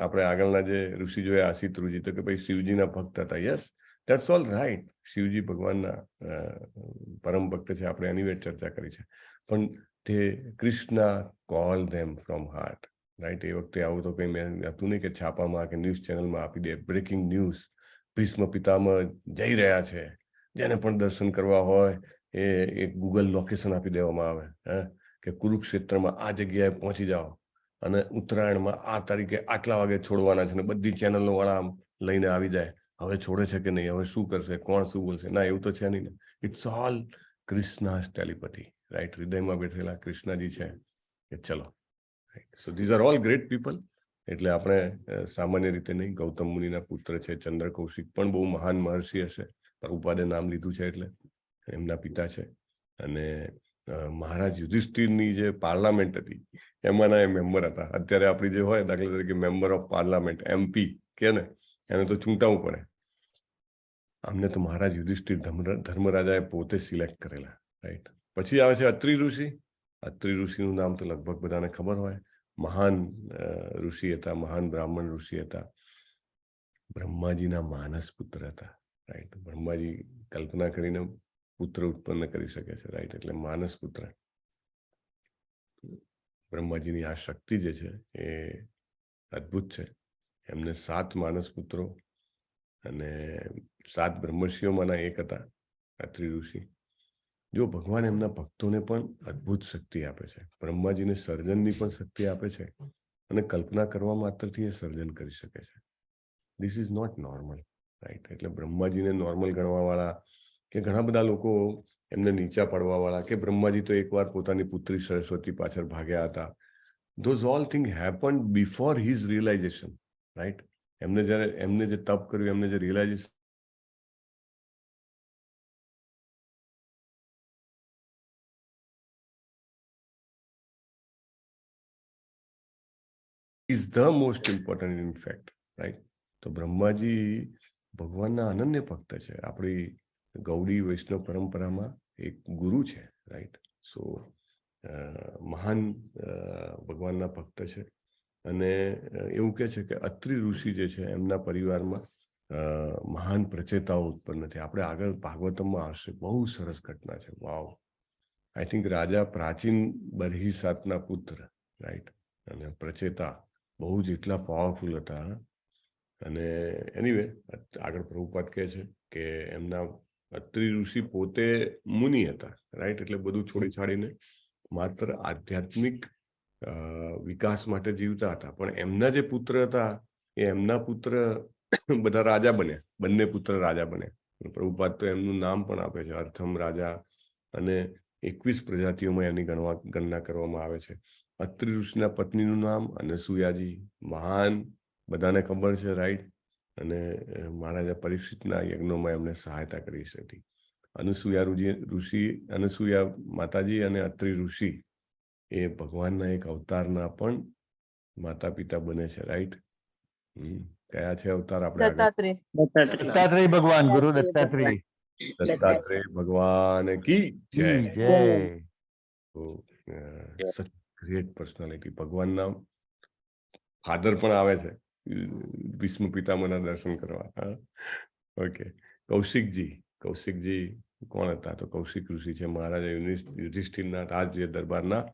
આપણે આગળના જે ઋષિ જોયા અસિત ઋષિ, તો કે ભાઈ શિવજીના ભક્ત હતા. Yes, that's all right. Shivji ભગવાનના પરમ ભક્ત છે, આપણે એની વેટ ચર્ચા કરી છે. પણ તે Krishna call them from heart. Right? એ વખતે આવું તો કંઈ મેં હતું નહીં કે છાપામાં કે ન્યૂઝ ચેનલમાં આપી દે બ્રેકિંગ ન્યૂઝ, ભીષ્મ પિતામહ જઈ રહ્યા છે, જેને પણ દર્શન કરવા હોય એ ગૂગલ લોકેશન આપી દેવામાં આવે. કે કુરુક્ષેત્રમાં આ જગ્યાએ પહોંચી જાઓ અને ઉત્તરાયણમાં આ તારીખે આટલા વાગે છોડવાના છે. ને બધી ચેનલો વાળા લઈને આવી જાય. હવે છોડે છે કે નહીં, હવે શું કરશે, કોણ શું બોલશે? ના, એવું તો છે નહીં ને. It's all Krishna's telepathy. Right? હૃદયમાં બેઠેલા કૃષ્ણજી છે કે ચલો. So these are all great people. એટલે આપણે સામાન્ય રીતે નહીં. ગૌતમ મુનિના પુત્ર છે ચંદ્ર કૌશિક, પણ બહુ મહાન મહર્ષિ હશે. પ્રભુપાદે નામ લીધું છે એટલે એમના પિતા છે. અને મહારાજ યુધિષ્ઠિરની જે પાર્લામેન્ટ હતી એમાંના એ મેમ્બર હતા. અત્યારે આપણી જે હોય દાખલા તરીકે મેમ્બર ઓફ પાર્લામેન્ટ, MP કે ને, એને તો ચૂંટાવવું પડે. આમને તો મહારાજ યુધિષ્ઠિર ધર્મરાજાએ પોતે સિલેક્ટ કરેલા. રાઈટ? પછી આવે છે અત્રિ ઋષિ. અત્રિ ઋષિનું નામ તો લગભગ બધાને ખબર હોય. મહાન ઋષિ હતા, મહાન બ્રાહ્મણ ઋષિ હતા. બ્રહ્માજીના માનસ પુત્ર હતા. રાઈટ? બ્રહ્માજી કલ્પના કરીને પુત્ર ઉત્પન્ન કરી શકે છે. રાઈટ? એટલે માનસ પુત્ર. બ્રહ્માજીની આ શક્તિ જે છે એ અદ્ભુત છે. એમને 7 માનસ પુત્રો અને 7 બ્રહ્મર્ષિઓમાંના એક હતા અત્રિ ઋષિ. જો ભગવાન એમના ભક્તોને પણ અદ્ભુત શક્તિ આપે છે. બ્રહ્માજીને સર્જનની પણ શક્તિ આપે છે અને કલ્પના કરવા માત્રથી એ સર્જન કરી શકે છે. This is not normal. Right? એટલે બ્રહ્માજીને નોર્મલ ગણવા વાળા કે ઘણા બધા લોકો એમને નીચા પાડવા વાળા કે બ્રહ્માજી તો એકવાર પોતાની પુત્રી સરસ્વતી પાછળ ભાગ્યા હતા. Those all thing happened before his realisation. Right? એમને જે તપ કર્યું, એમને જે realisation is the most important in fact. Right? તો બ્રહ્માજી ભગવાનના અનન્ય ભક્ત છે. આપણી ગૌડી વૈષ્ણવ પરંપરામાં એક ગુરુ છે. રાઈટ? સો મહાન ભગવાનના ભક્ત છે. અને એવું કહે છે કે અત્રિ ઋષિ જે છે એમના પરિવારમાં મહાન પ્રચેતાઓ ઉત્પન્ન થયા. આપણે આગળ ભાગવતમમાં આવશે, બહુ સરસ ઘટના છે. વાવ. આઈ થિંક રાજા પ્રાચીન બરહિસાતના પુત્ર, રાઈટ, અને પ્રચેતા બહુ જ એટલા પાવરફુલ હતા. અને એનીવે આગળ પ્રભુપાદ કહે છે કે એમના અત્રિ ઋષિ પોતે મુનિ હતા, રાઈટ, એટલે બધું છોડી છાડીને માત્ર આધ્યાત્મિક વિકાસ માટે જીવતા હતા. પણ એમના જે પુત્ર હતા એ એમના પુત્ર બધા રાજા બન્યા, બંને પુત્ર રાજા બન્યા. પ્રભુપાદ તો એમનું નામ પણ આપે છે, અર્થમ રાજા, અને 21 પ્રજાતિઓમાં એની ગણના કરવામાં આવે છે. અત્રિ ઋષિના પત્નીનું નામ અનસુયાજી, મહાન, બધાને ખબર છે, રાઈટ, અને મહારાજા પરીક્ષિતના યજ્ઞોમાં એમને સહાયતા કરી હતી. અનસુયા માતાજી અને અત્રિ ઋષિ એ ભગવાનના એક અવતારના પણ માતા પિતા બને છે, રાઈટ. કયા છે અવતાર? આપણે
દત્તાત્રેય ભગવાન, ગુરુ દત્તાત્રેય.
દત્તાત્રેય ભગવાન કી જય. સચ ગ્રેટ પર્સનાલિટી. ભગવાનના ફાધર પણ આવે છે ભીષ્મ પિતામહના દર્શન કરવા. ઓકે. કૌશિકજી કોણ હતા? તો કૌશિક ઋષિ છે મહારાજા યુધિષ્ઠિરના રાજ્ય દરબારના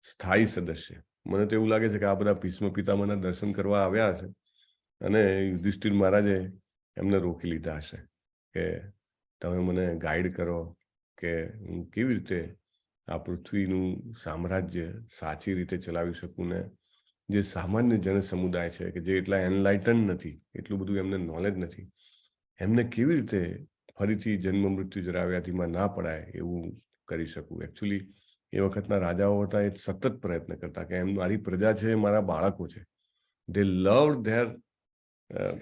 સ્થાયી સદસ્ય. મને તો એવું લાગે છે કે આ બધા ભીષ્મ પિતામહના દર્શન કરવા આવ્યા હશે અને યુધિષ્ઠિર મહારાજે એમને રોકી લીધા હશે કે તમે મને ગાઈડ કરો કે હું કેવી રીતે આ પૃથ્વીનું સામ્રાજ્ય સાચી રીતે ચલાવી શકું. ને જે સામાન્ય જન સમુદાય છે કે જે એટલા એનલાઇટન નથી, એટલું બધું એમને નોલેજ નથી, એમને કેવી રીતે ફરીથી જન્મ મૃત્યુ જરાવ્યાધીમાં ના પડાય એવું કરી શકું. એકચ્યુઅલી એ વખતના રાજાઓ હતા, એ સતત પ્રયત્ન કરતા કે મારી પ્રજા છે, મારા બાળકો છે. they loved their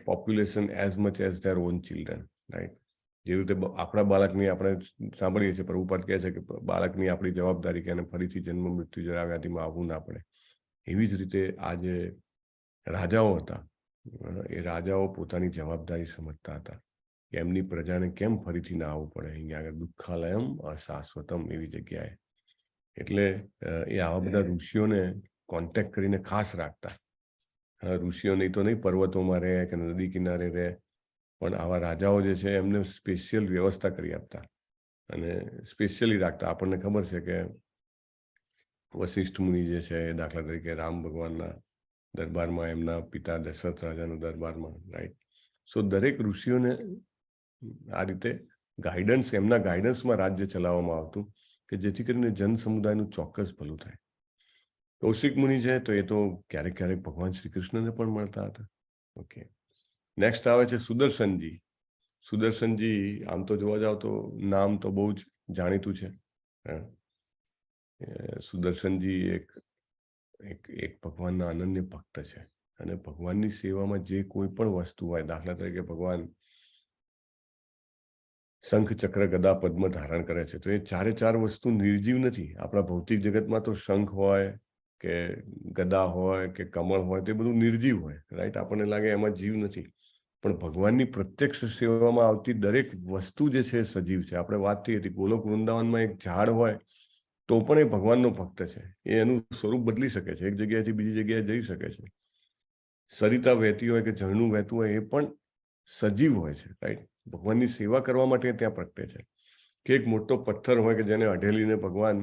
population as much as their own children, right? જેવી રીતે આપણા બાળકની આપણે સાંભળીએ છીએ, પ્રભુપાદ કહે છે કે બાળકની આપણી જવાબદારી કે એને ફરીથી જન્મ મૃત્યુ જરાવ્યાધીમાં આવવું ના પડે. એવી જ રીતે આ જે રાજાઓ હતા, એ રાજાઓ પોતાની જવાબદારી સમજતા હતા કે એમની પ્રજાને કેમ ફરીથી ના આવવું પડે અહીંયા આગળ, દુઃખાલયમ અશાશ્વતમ એવી જગ્યાએ. એટલે એ આવા બધા ઋષિઓને કોન્ટેક્ટ કરીને ખાસ રાખતા. ઋષિઓ નહીં તો નહીં પર્વતોમાં રહે કે નદી કિનારે રહે, પણ આવા રાજાઓ જે છે એમને સ્પેશિયલ વ્યવસ્થા કરી આપતા અને સ્પેશિયલી રાખતા. આપણને ખબર છે કે વશિષ્ઠ મુનિ જે છે, દાખલા તરીકે રામ ભગવાનના દરબારમાં, એમના પિતા દશરથ રાજાના દરબારમાં, રાઈટ. સો દરેક ઋષિઓને આ રીતે ગાઈડન્સ, એમના ગાઈડન્સમાં રાજ્ય ચલાવવામાં આવતું કે જેથી કરીને જન સમુદાયનું ચોક્કસ ભલું થાય. કૌશિક મુનિ છે તો એ તો ક્યારેક ક્યારેક ભગવાન શ્રી કૃષ્ણને પણ મળતા હતા. ઓકે. નેક્સ્ટ આવે છે સુદર્શનજી. સુદર્શનજી આમ તો જોવા જાવ તો નામ તો બહુ જ જાણીતું છે. સુદર્શનજી એક ભગવાનના અનન્ય ભક્ત છે અને ભગવાનની સેવામાં જે કોઈ પણ વસ્તુ હોય, દાખલા તરીકે ભગવાન શંખ ચક્ર ગદા પદ્મ ધારણ કરે છે, તો એ ચારે વસ્તુ નિર્જીવ નથી. આપણા ભૌતિક જગતમાં તો શંખ હોય કે ગદા હોય કે કમળ હોય, તે બધું નિર્જીવ હોય, રાઈટ. આપણને લાગે એમાં જીવ નથી, પણ ભગવાનની પ્રત્યક્ષ સેવામાં આવતી દરેક વસ્તુ જે છે સજીવ છે. આપણે વાત થઈ હતી, ગોલોક વૃંદાવનમાં એક ઝાડ હોય તો પણ એ ભગવાનનો ભક્ત છે. એ એનું સ્વરૂપ બદલી શકે છે, એક જગ્યાએથી બીજી જગ્યાએ જઈ શકે છે. સરિતા વહેતી હોય કે ઝરણું વહેતું હોય, એ પણ સજીવ હોય છે, રાઈટ. ભગવાનની સેવા કરવા માટે ત્યાં પ્રગટે છે. કે એક મોટો પથ્થર હોય કે જેને અઢેલીને ભગવાન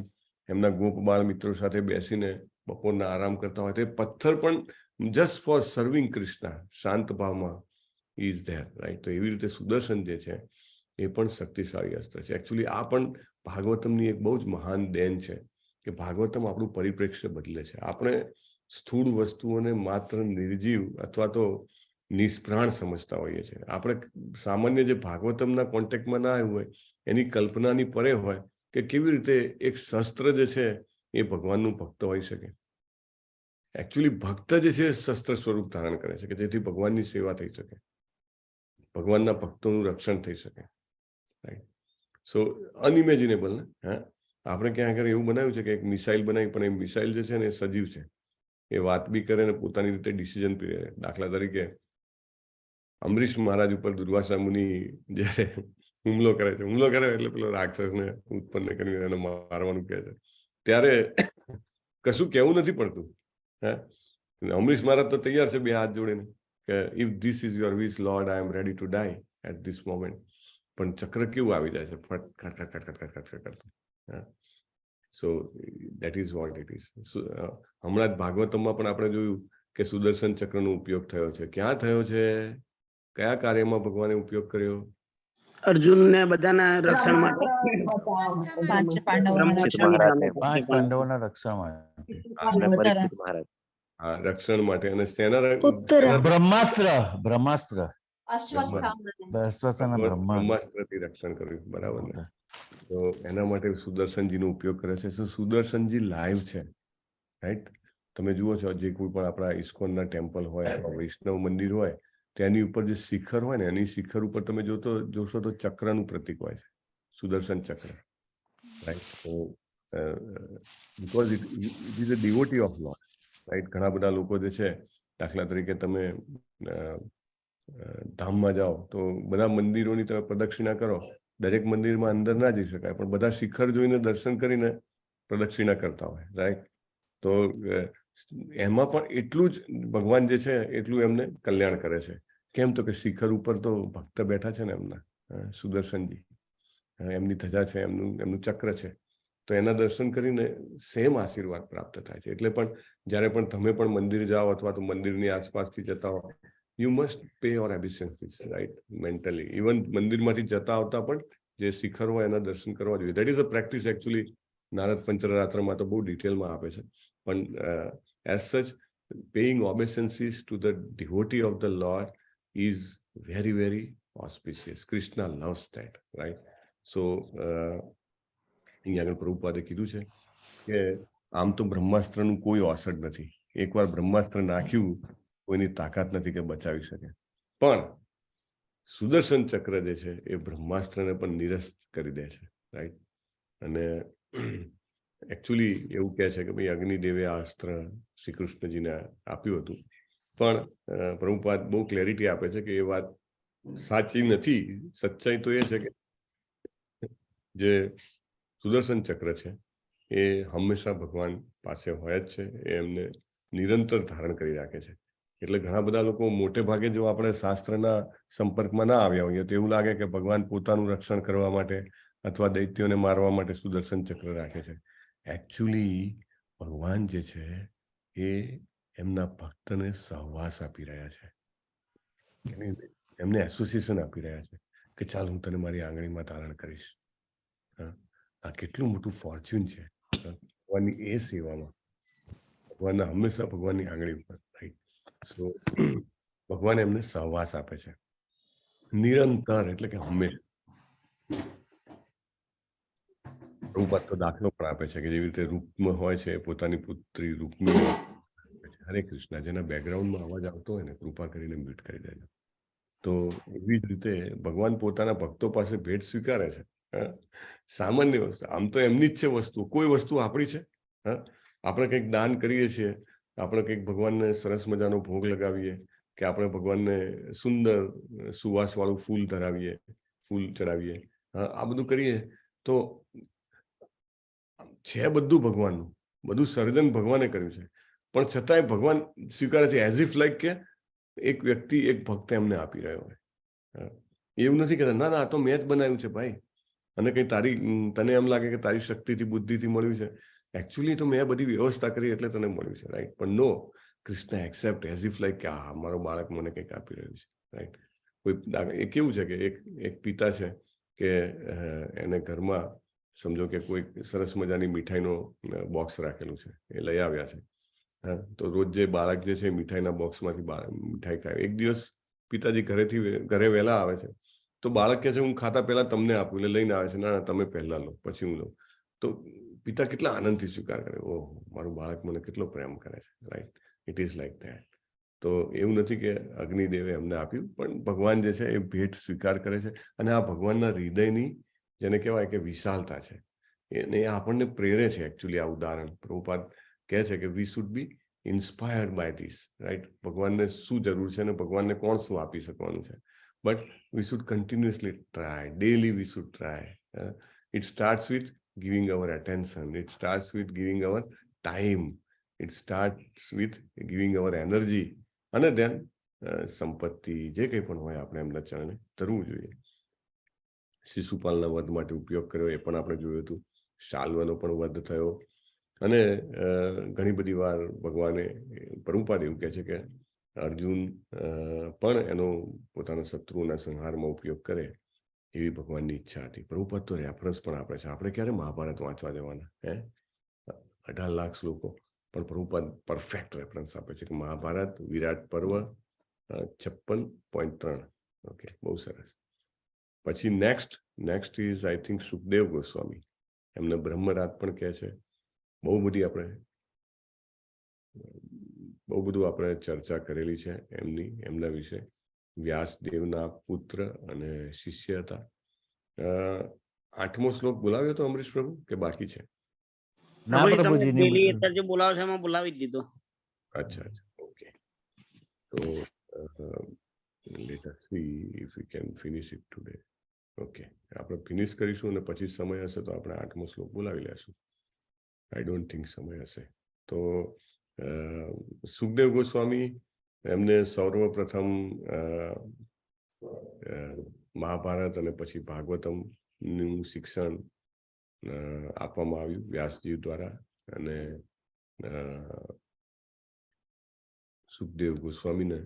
એમના ગોપ બાળ મિત્રો સાથે બેસીને બપોરના આરામ કરતા હોય, તે પથ્થર પણ જસ્ટ ફોર સર્વિંગ કૃષ્ણ, શાંત ભાવમાં ઇઝ ધેર, રાઈટ. તો એવી રીતે સુદર્શન જે છે એ પણ શક્તિશાળી અસ્ત્ર છે. એકચ્યુઅલી આ પણ ભાગવતમની એક બહુ જ મહાન દેન છે કે ભાગવતમ આપણું પરિપ્રેક્ષ્ય બદલે છે. આપણે સ્થૂળ વસ્તુઓને માત્ર નિર્જીવ અથવા તો નિષ્પ્રાણ સમજતા હોઈએ છીએ. આપણે સામાન્ય જે ભાગવતમના કોન્ટેક્ટમાં ના આવ્યું હોય, એની કલ્પનાની પરે હોય કે કેવી રીતે એક શસ્ત્ર જે છે એ ભગવાનનું ભક્ત હોઈ શકે. એકચ્યુઅલી ભક્ત જે છે શસ્ત્ર સ્વરૂપ ધારણ કરે છે કે જેથી ભગવાનની સેવા થઈ શકે, ભગવાનના ભક્તોનું રક્ષણ થઈ શકે, રાઈટ. સો અનઇમેજિનેબલ ને. હા, આપણે ક્યાં આગળ એવું બનાવ્યું છે કે એક મિસાઇલ બનાવી, પણ એ મિસાઇલ જે છે ને એ સજીવ છે, એ વાત બી કરે ને પોતાની રીતે ડિસિઝન પી લે. દાખલા તરીકે અમરીશ મહારાજ ઉપર દુર્વાસા મુનિ જયારે હુમલો કરે એટલે પેલો રાક્ષસને ઉત્પન્ન કરીને એને મારવાનું કહે છે, ત્યારે કશું કહેવું નથી પડતું. હે, અમરીશ મહારાજ તો તૈયાર છે બે હાથ જોડીને if this is your wish, Lord, I am ready to die at this moment. પણ ચક્ર કેવું આવી જાય છે, ફટ ખટ ખટ ખટ ખટ ખટ ખટ કરતું. So that is what it is. હમણાં જ ભાગવતમમાં પણ આપણે જોયું કે સુદર્શન ચક્રનો ઉપયોગ થયો છે. ક્યાં થયો છે? કયા કાર્યમાં ભગવાને ઉપયોગ કર્યો?
અર્જુન ને બધાના રક્ષણ માટે,
પાંચ પાંડવોના
પરીક્ષિત
રક્ષણ
મહારાજને.
પાંચ પાંડવોના રક્ષણ માટે.
અને પરીક્ષિત મહારાજ.
હા, રક્ષણ માટે. અને સેના
ઉત્તર.
બ્રહ્માસ્ત્ર બ્રહ્માસ્ત્ર
અશ્વત્થામા.
બ્રહ્માસ્ત્રથી રક્ષણ કર્યું. બરાબર ને? તો એના માટે સુદર્શનજીનો ઉપયોગ કરે છે. સુદર્શનજી લાઈવ છે, રાઈટ? તમે જુઓ છો, જે કોઈ પણ આપણા ઇસ્કોનના ટેમ્પલ હોય અથવા વૈષ્ણવ મંદિર હોય, તેની ઉપર જે શિખર હોય ને, એની શિખર ઉપર તમે જોશો તો ચક્રનું પ્રતીક હોય છે, સુદર્શન ચક્ર, રાઈટ? તો because it is a devotee of lord, right? ઘણા બધા લોકો જે છે, દાખલા તરીકે તમે ધામમાં જાઓ તો બધા મંદિરોની તમે પ્રદક્ષિણા કરો. દરેક મંદિરમાં અંદર ના જઈ શકાય, પણ બધા શિખર જોઈને દર્શન કરીને પ્રદક્ષિણા કરતા હોય, રાઈટ? તો એમાં પણ એટલું જ ભગવાન જે છે એટલું એમને કલ્યાણ કરે છે. કેમ? તો કે શિખર ઉપર તો ભક્ત બેઠા છે ને, એમના સુદર્શનજી, એમની ધજા છે, એમનું ચક્ર છે. તો એના દર્શન કરીને સેમ આશીર્વાદ પ્રાપ્ત થાય છે. એટલે પણ જ્યારે પણ તમે પણ મંદિર જાઓ અથવા તો મંદિરની આસપાસથી જતા હો, you must pay your obeisances, right? Mentally. Even મંદિરમાંથી જતા આવતા પણ જે શિખર હોય એના દર્શન કરવા જોઈએ. That is a practice. Actually Narad પંચરાત્રમાં તો બહુ ડિટેલમાં આપે છે. પણ as such paying obeisances to the devotee of the lord is very very auspicious. Krishna loves that, right? So અહીંયા આગળ પ્રભુપાદે કીધું છે કે આમ તો બ્રહ્માસ્ત્રનું કોઈ ઓસડ નથી. એકવાર બ્રહ્માસ્ત્ર નાખ્યું, કોઈની તાકાત નથી કે બચાવી શકે. પણ સુદર્શન ચક્ર જે છે એ બ્રહ્માસ્ત્રને પણ નિરસ્ત કરી દે છે, રાઈટ? અને એકચ્યુઅલી એવું કહે છે કે ભાઈ અગ્નિદેવે આ અસ્ત્ર શ્રી કૃષ્ણજીને આપ્યું હતું, પણ પ્રભુપાદ બહુ ક્લેરિટી આપે છે કે એ વાત સાચી નથી. સચ્ચાઈ તો એ છે કે જે સુદર્શન ચક્ર છે એ હંમેશા ભગવાન પાસે હોય જ છે. એ એમને નિરંતર ધારણ કરી રાખે છે. એટલે ઘણા બધા લોકો મોટે ભાગે જો આપણે શાસ્ત્રના સંપર્કમાં ના આવ્યા હોઈએ તો એવું લાગે કે ભગવાન પોતાનું રક્ષણ કરવા માટે અથવા દૈત્યોને મારવા માટે સુદર્શન ચક્ર રાખે છે. એકચ્યુઅલી ભગવાન જે છે એ એમના ભક્તને સહવાસ આપી રહ્યા છે, એમને એસોસિએશન આપી રહ્યા છે કે ચાલ હું તને મારી આંગળીમાં ધારણ કરીશ. આ કેટલું મોટું ફોર્ચ્યુન છે ભગવાનની એ સેવામાં. ભગવાનના હંમેશા ભગવાનની આંગળી ઉપર, રાઈટ? સો ભગવાન એમને સહવાસ આપે છે નિરંતર, એટલે કે હંમેશા. પ્રભુપાદ તો દાખલો પણ આપે છે કે જેવી રીતે રૂક્મ હોય છે, પોતાની પુત્રી રૂક્મી, હરે કૃષ્ણ, જેના બેકગ્રાઉન્ડમાં અવાજ આવતો હોય ને કૃપા કરીને મ્યુટ કરી દેજો. તો એવી જ રીતે ભગવાન પોતાના ભક્તો પાસે ભેટ સ્વીકારે છે. સામાન્ય વસ્તુ, આમ તો એમની જ છે વસ્તુ. કોઈ વસ્તુ આપણી છે? આપણે કંઈક દાન કરીએ છીએ, આપણે કંઈક ભગવાનને સરસ મજાનો ભોગ લગાવીએ, કે આપણે ભગવાનને સુંદર સુવાસ વાળું ફૂલ ધરાવીએ, ફૂલ ચડાવીએ, આ બધું કરીએ તો છે બધું ભગવાનનું, બધું સર્જન ભગવાને કર્યું છે. પણ છતાંય ભગવાન સ્વીકારે છે એઝ ઇફ લાઈક કે એક વ્યક્તિ, એક ભક્ત એમને આપી રહ્યો હોય. એવું નથી કહેતા ના ના આ તો મેં જ બનાવ્યું છે ભાઈ, અને કઈ તને એમ લાગે કે તારી શક્તિથી બુદ્ધિથી મળ્યું છે. એકચ્યુઅલી તો મેં બધી વ્યવસ્થા કરી એટલે તને મળ્યું છે, રાઈટ? પણ no, Krishna accept as if like કે આ મારો બાળક મને કંઈક આપી રહ્યું છે, રાઈટ? કોઈ એ કેવું છે કે એક પિતા છે કે એને ઘરમાં સમજો કે કોઈ સરસ મજાની મીઠાઈનો બોક્સ રાખેલું છે, એ લઈ આવ્યા છે. તો રોજ જે બાળક જે છે મીઠાઈના બોક્સમાંથી મીઠાઈ ખાય. એક દિવસ પિતાજી ઘરે વહેલા આવે છે, તો બાળક કહે છે હું ખાતા પહેલા તમને આપું, એટલે લઈને આવે છે. ના તમે પહેલા લો પછી હું લઉં. તો પિતા કેટલા આનંદથી સ્વીકાર કરે, ઓહ મારું બાળક મને કેટલો પ્રેમ કરે છે, right? It is like that. તો એવું નથી કે અગ્નિદેવે એમને આપ્યું, પણ ભગવાન જે છે એ ભેટ સ્વીકાર કરે છે. અને આ ભગવાનના હૃદયની જેને કહેવાય કે વિશાલતા છે, એને આપણને પ્રેરે છે. એકચ્યુઅલી આ ઉદાહરણ પ્રભુપાદ કહે છે કે we should be inspired by this, right? ભગવાનને શું જરૂર છે અને ભગવાનને કોણ શું આપી શકવાનું છે. But we should continuously try, daily we should try. It starts with giving our attention, it starts with giving our time, it starts with giving our energy, and then સંપત્તિ જે કંઈ પણ હોય આપણે એમના ચરણે ધરવું જોઈએ. શિશુપાલના વધ માટે ઉપયોગ કર્યો એ પણ આપણે જોયું હતું. શાલ્વનો પણ વધ થયો. અને ઘણી બધી વાર ભગવાને પ્રભુપાદ એવું કહે છે કે અર્જુન પણ એનો પોતાના શત્રુના સંહારમાં ઉપયોગ કરે એવી ભગવાનની ઈચ્છા હતી. પ્રભુપાદ તો રેફરન્સ પણ આપે છે. આપણે ક્યારે મહાભારત વાંચવા જવાના? 18 લાખ શ્લોકો, પણ પ્રભુપાદ પરફેક્ટ રેફરન્સ આપે છે કે મહાભારત વિરાટ પર્વ 56.3. ઓકે, બહુ સરસ. પછી next is I think Sukhdev Goswami. એમને બ્રહ્મરાત પણ કહે છે. બહુ બધું આપણે ચર્ચા કરેલી છે એમના વિશે. વ્યાસદેવના પુત્ર અને શિષ્ય હતા. 8મો શ્લોક બોલાવ્યો તો અમરીશ પ્રભુ કે બાકી છે?
બોલાવો છે એમાં બોલાવી જ દીધો.
અચ્છા, ઓકે. તો let us see if we can finish it today. Okay, આપણે ફિનિશ કરીશું અને પછી સમય હશે તો આપણે 8મો શ્લોક બોલાવી લેશું. આઈ ડોન્ટ થિંક સમય હશે તો. સુખદેવ ગોસ્વામી એમને સર્વપ્રથમ મહાભારત અને પછી ભાગવતમ નું શિક્ષણ આપવામાં આવ્યું વ્યાસજી દ્વારા. અને સુખદેવ ગોસ્વામીને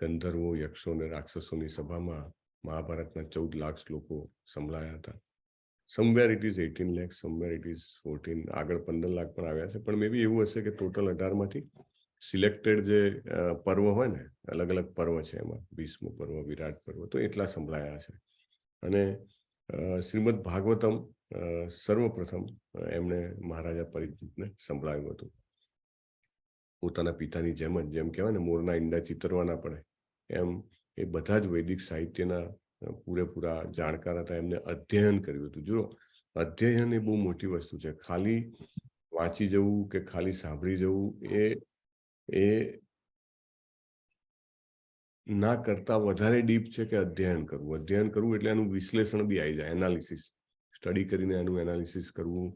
ગંધર્વો, યક્ષો અને રાક્ષસોની સભામાં મહાભારતના 14 લાખ શ્લોકો સંભળાયા હતા. Somewhere it is 18 lakh, somewhere it is 14, આગળ 15 લાખ પણ આવ્યા છે. પણ મે બી એવું હશે કે ટોટલ 18માંથી સિલેક્ટેડ જે પર્વ હોય ને, અલગ અલગ પર્વ છે એમાં, ભીષ્મ પર્વ, વિરાટ પર્વ, તો એટલા સંભળાયા છે. અને શ્રીમદ ભાગવતમ સર્વપ્રથમ એમણે મહારાજા પરીક્ષિતને સંભળાવ્યું હતું. પોતાના પિતાની જેમ કહેવાય ને મોરના ઈંડા ચિતરવા ના પડે એમ એ બધા જ વૈદિક સાહિત્યના પૂરેપૂરા જાણકાર હતા. એમને અધ્યયન કર્યું હતું. જો અધ્યયન એ બહુ મોટી વસ્તુ છે. ખાલી વાંચી જવું કે ખાલી સાંભળી જવું એ ના કરતા વધારે ડીપ છે કે અધ્યયન કરવું. અધ્યયન કરવું એટલે એનું વિશ્લેષણ બી આવી જાય, એનાલિસિસ, સ્ટડી કરીને એનું એનાલિસિસ કરવું,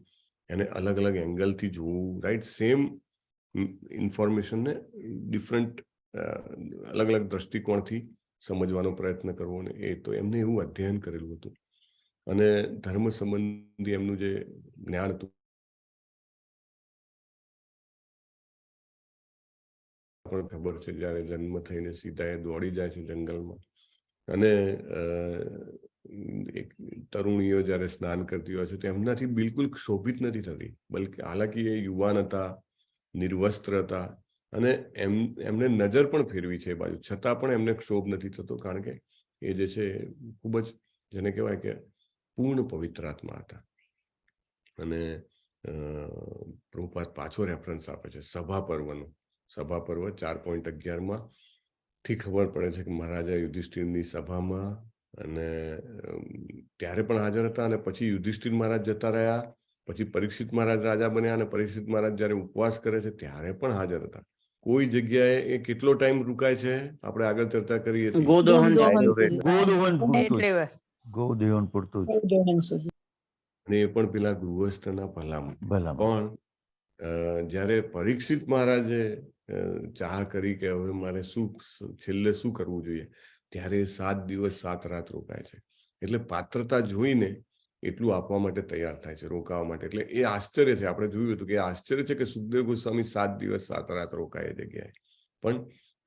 એને અલગ અલગ એંગલથી જોવું, રાઈટ? સેમ ઇન્ફોર્મેશનને ડિફરન્ટ અલગ અલગ દ્રષ્ટિકોણથી સમજવાનો પ્રયત્ન કરવો. ને એ તો એમને એવું અધ્યયન કરેલું હતું. અને ધર્મ સંબંધી એમનું જે જ્ઞાન હતું પણ ખબર છે. જ્યારે જન્મ થઈને સીધા એ દોડી જાય છે જંગલમાં, અને એક તરુણીઓ જ્યારે સ્નાન કરતી હોય છે તો એમનાથી બિલકુલ ક્ષોભિત નથી થતી, બલકે હાલાકી એ યુવાન હતા, નિર્વસ્ત્ર હતા, અને એમને નજર પણ ફેરવી છે એ બાજુ, છતાં પણ એમને ક્ષોભ નથી થતો, કારણ કે એ જે છે ખૂબ જ જેને કહેવાય કે પૂર્ણ પવિત્ર આત્મા હતા. અને પ્રભુપાદ પાછો રેફરન્સ આપે છે સભા પર્વનો. સભા પર્વ 4.11 થી ખબર પડે છે કે મહારાજા યુધિષ્ઠિરની સભામાં અને ત્યારે પણ હાજર હતા. અને પછી યુધિષ્ઠિર મહારાજ જતા રહ્યા, પછી પરીક્ષિત મહારાજ રાજા બન્યા, અને પરીક્ષિત મહારાજ જયારે ઉપવાસ કરે છે ત્યારે પણ હાજર હતા. કોઈ જગ્યાએ એ કેટલો ટાઈમ રોકાય છે આપણે આગળ ચર્ચા કરી હતી.
ગોદોહન પૂરતું જ.
અને એ પણ પેલા ગૃહસ્થના ભલામણ. પણ જ્યારે પરીક્ષિત મહારાજે ચાહ કરી કે હવે મારે છેલ્લે શું કરવું જોઈએ, ત્યારે 7 દિવસ 7 રાત રોકાય છે. એટલે પાત્રતા જોઈને એટલું આપવા માટે તૈયાર થાય છે, રોકાવા માટે. એટલે એ આશ્ચર્ય છે. આપણે જોયું હતું કે આશ્ચર્ય છે કે સુખદેવ ગોસ્વામી 7 દિવસ 7 રાત રોકાય એ જગ્યાએ, પણ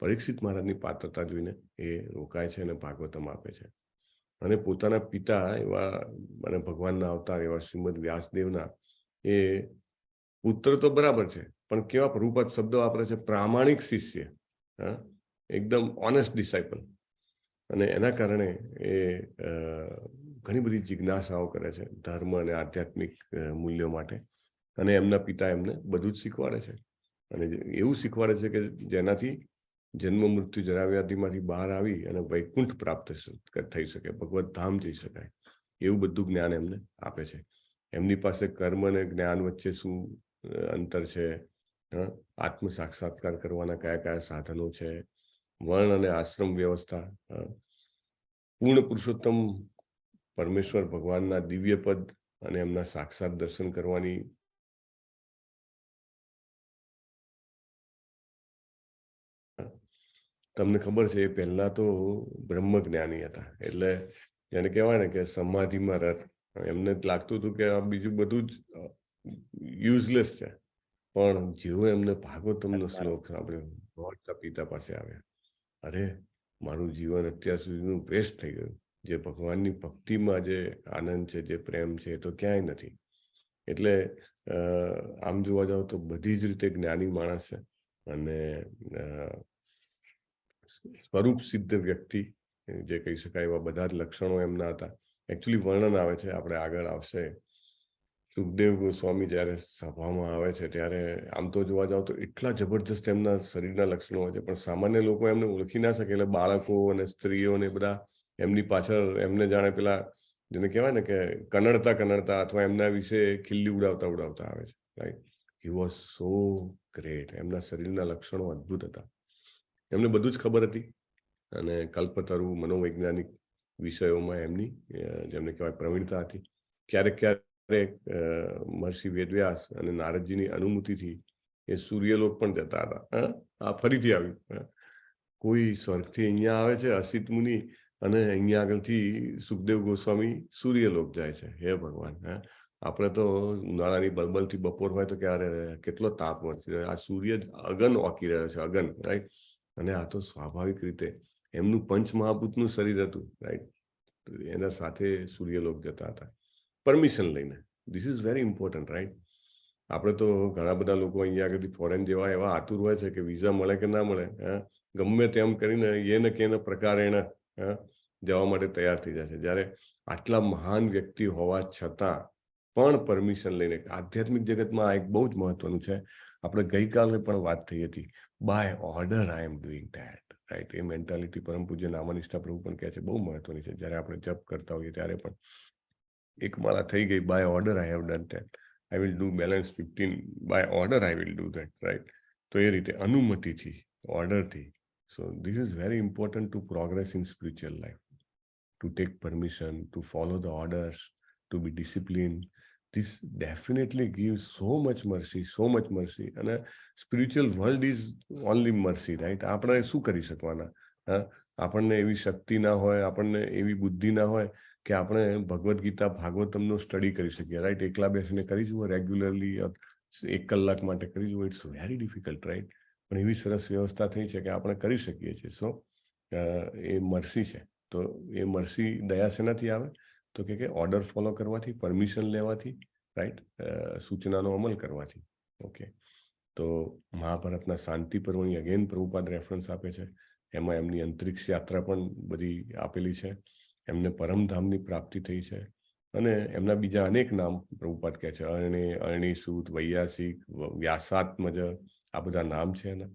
પરીક્ષિત મહારાજની પાત્રતા જોઈને એ રોકાય છે અને ભાગવતમ આપે છે. અને પોતાના પિતા એવા અને ભગવાનના અવતાર એવા શ્રીમદ વ્યાસદેવના એ પુત્ર તો બરાબર છે, પણ કેવા પ્રભુપાદ શબ્દો વાપરે છે, પ્રામાણિક શિષ્ય, એકદમ ઓનેસ્ટ ડિસાઇપલ. અને એના કારણે એ ઘણી બધી જિજ્ઞાસાઓ કરે છે ધર્મ અને આધ્યાત્મિક મૂલ્યો માટે. અને એમના પિતા એમને બધું જ શીખવાડે છે. અને એવું શીખવાડે છે કે જેનાથી જન્મ મૃત્યુ જરા વ્યાધિમાંથી બહાર આવી અને વૈકુંઠ પ્રાપ્ત થઈ શકે, ભગવત ધામ જઈ શકાય, એવું બધું જ્ઞાન એમને આપે છે. એમની પાસે કર્મ અને જ્ઞાન વચ્ચે શું અંતર છે, આત્મ સાક્ષાત્કાર કરવાના કયા કયા સાધનો છે, વર્ણ અને આશ્રમ વ્યવસ્થા, પૂર્ણ પુરુષોત્તમ પરમેશ્વર ભગવાનના દિવ્ય પદ અને એમના સાક્ષાત દર્શન કરવાની તમને ખબર છે એ પહેલા તો બ્રહ્મ જ્ઞાની હતા, એટલે જેને કહેવાય ને કે સમાધિમાં રત. એમને લાગતું હતું કે આ બીજું બધું જ યુઝલેસ છે, પણ જેવો એમને ભાગવતમનો શ્લોક સાંભળ્યો, માતા પિતા પાસે આવ્યા, અરે મારું જીવન અત્યાર સુધીનું વેસ્ટ થઈ ગયું, જે ભગવાનની ભક્તિમાં જે આનંદ છે, જે પ્રેમ છે, એ તો ક્યાંય નથી. એટલે આમ જોવા જાવ તો બધી જ રીતે જ્ઞાની માણસ છે, અને સ્વરૂપ સિદ્ધ વ્યક્તિ જે કહી શકાય એવા બધા જ લક્ષણો એમના હતા. એકચ્યુઅલી વર્ણન આવે છે, આપણે આગળ આવશે. સુખદેવ ગોસ્વામી જયારે સભામાં આવે છે ત્યારે આમ તો જોવા જાવ તો એટલા જબરજસ્ત એમના શરીરના લક્ષણો હોય છે, પણ સામાન્ય લોકો એમને ઓળખી ના શકે. એટલે બાળકો અને સ્ત્રીઓ ને બધા એમની પાછળ એમને જાણે પેલા જેને કહેવાય ને કે કનડતા અથવા એમના વિશે ખીલ્લી ઉડાવતા આવે છે. Right, he was so great. એમના શરીરના લક્ષણો અદ્ભુત હતા. એમને બધું જ ખબર હતી, અને કલ્પતરુ મનોવૈજ્ઞાનિક વિષયોમાં એમની જેમને કહેવાય પ્રવીણતા હતી. ક્યારેક મહર્ષિ વેદવ્યાસ અને નારદજીની અનુમતિથી એ સૂર્યલોક પણ જતા હતા. આ ફરીથી આવ્યું, કોઈ સ્વર્ગથી અહીંયા આવે છે અસિત મુનિ, અને અહીંયા આગળથી સુખદેવ ગોસ્વામી સૂર્યલોક જાય છે. હે ભગવાન! આપણે તો ઉનાળાની બળબલથી બપોર હોય તો ક્યારે કેટલો તાપ મળશે, આ સૂર્ય અગન ઓકી રહ્યો છે, અગન. રાઈટ, અને આ તો સ્વાભાવિક રીતે એમનું પંચમહાભૂતનું શરીર હતું. રાઈટ, એના સાથે સૂર્યલોક જતા હતા પરમિશન લઈને. This is very important. Right, આપણે તો ઘણા બધા લોકો અહીંયા આગળથી ફોરેન જેવા એવા આતુર હોય છે કે વિઝા મળે કે ના મળે, ગમે તેમ કરીને એને કેને પ્રકારે એને જવા માટે તૈયાર થઈ જાય છે. જ્યારે આટલા મહાન વ્યક્તિ હોવા છતાં પણ પરમિશન લઈને, આધ્યાત્મિક જગતમાં આ એક બહુ જ મહત્વનું છે. આપણે ગઈકાલે પણ વાત થઈ હતી, by order I am doing that. Right, એ મેન્ટાલિટી પરમ પૂજ્ય નામાનિષ્ઠા પ્રભુ પણ કહે છે, બહુ મહત્વની છે. જ્યારે આપણે જપ કરતા હોઈએ ત્યારે પણ એક માળા થઈ ગઈ, by order I have done that, I will do balance 15, by order I will do that. Right, તો એ રીતે અનુમતિથી, ઓર્ડરથી. So this is very important to progress in spiritual life, to take permission, to follow the orders, to be disciplined. This definitely gives so much mercy, so much mercy. And a spiritual world is only mercy, right? આપણે શું કરી શકવાના? આપણને એવી શક્તિ ના હોય, આપણને એવી બુદ્ધિ ના હોય કે આપણે ભગવદ્ ગીતા ભાગવતમનો સ્ટડી કરી શકીએ. રાઈટ, એકલા બેસીને કરી જુઓ રેગ્યુલરલી 1 કલાક માટે કરી જુઓ, ઇટ્સ વેરી ડિફિકલ્ટ. રાઈટ, પણ એવી સરસ વ્યવસ્થા થઈ છે કે આપણે કરી શકીએ છીએ. સો એ મર્સી છે. તો એ મર્સી દયા શેનાથી આવે? તો કે ઓર્ડર ફોલો કરવાથી, પરમિશન લેવાથી, રાઈટ, સૂચનાનો અમલ કરવાથી. ઓકે, તો મહાભારતના શાંતિ પર્વની અગેન પ્રભુપાદ રેફરન્સ આપે છે. એમાં એમની અંતરિક્ષ યાત્રા પણ બધી આપેલી છે. એમને પરમધામની પ્રાપ્તિ થઈ છે, અને એમના બીજા અનેક નામ પ્રભુપાદ કહે છે. અરણીસૂત, વૈયાસિક, વ્યાસાત્મજ, આ બધા નામ છે એના.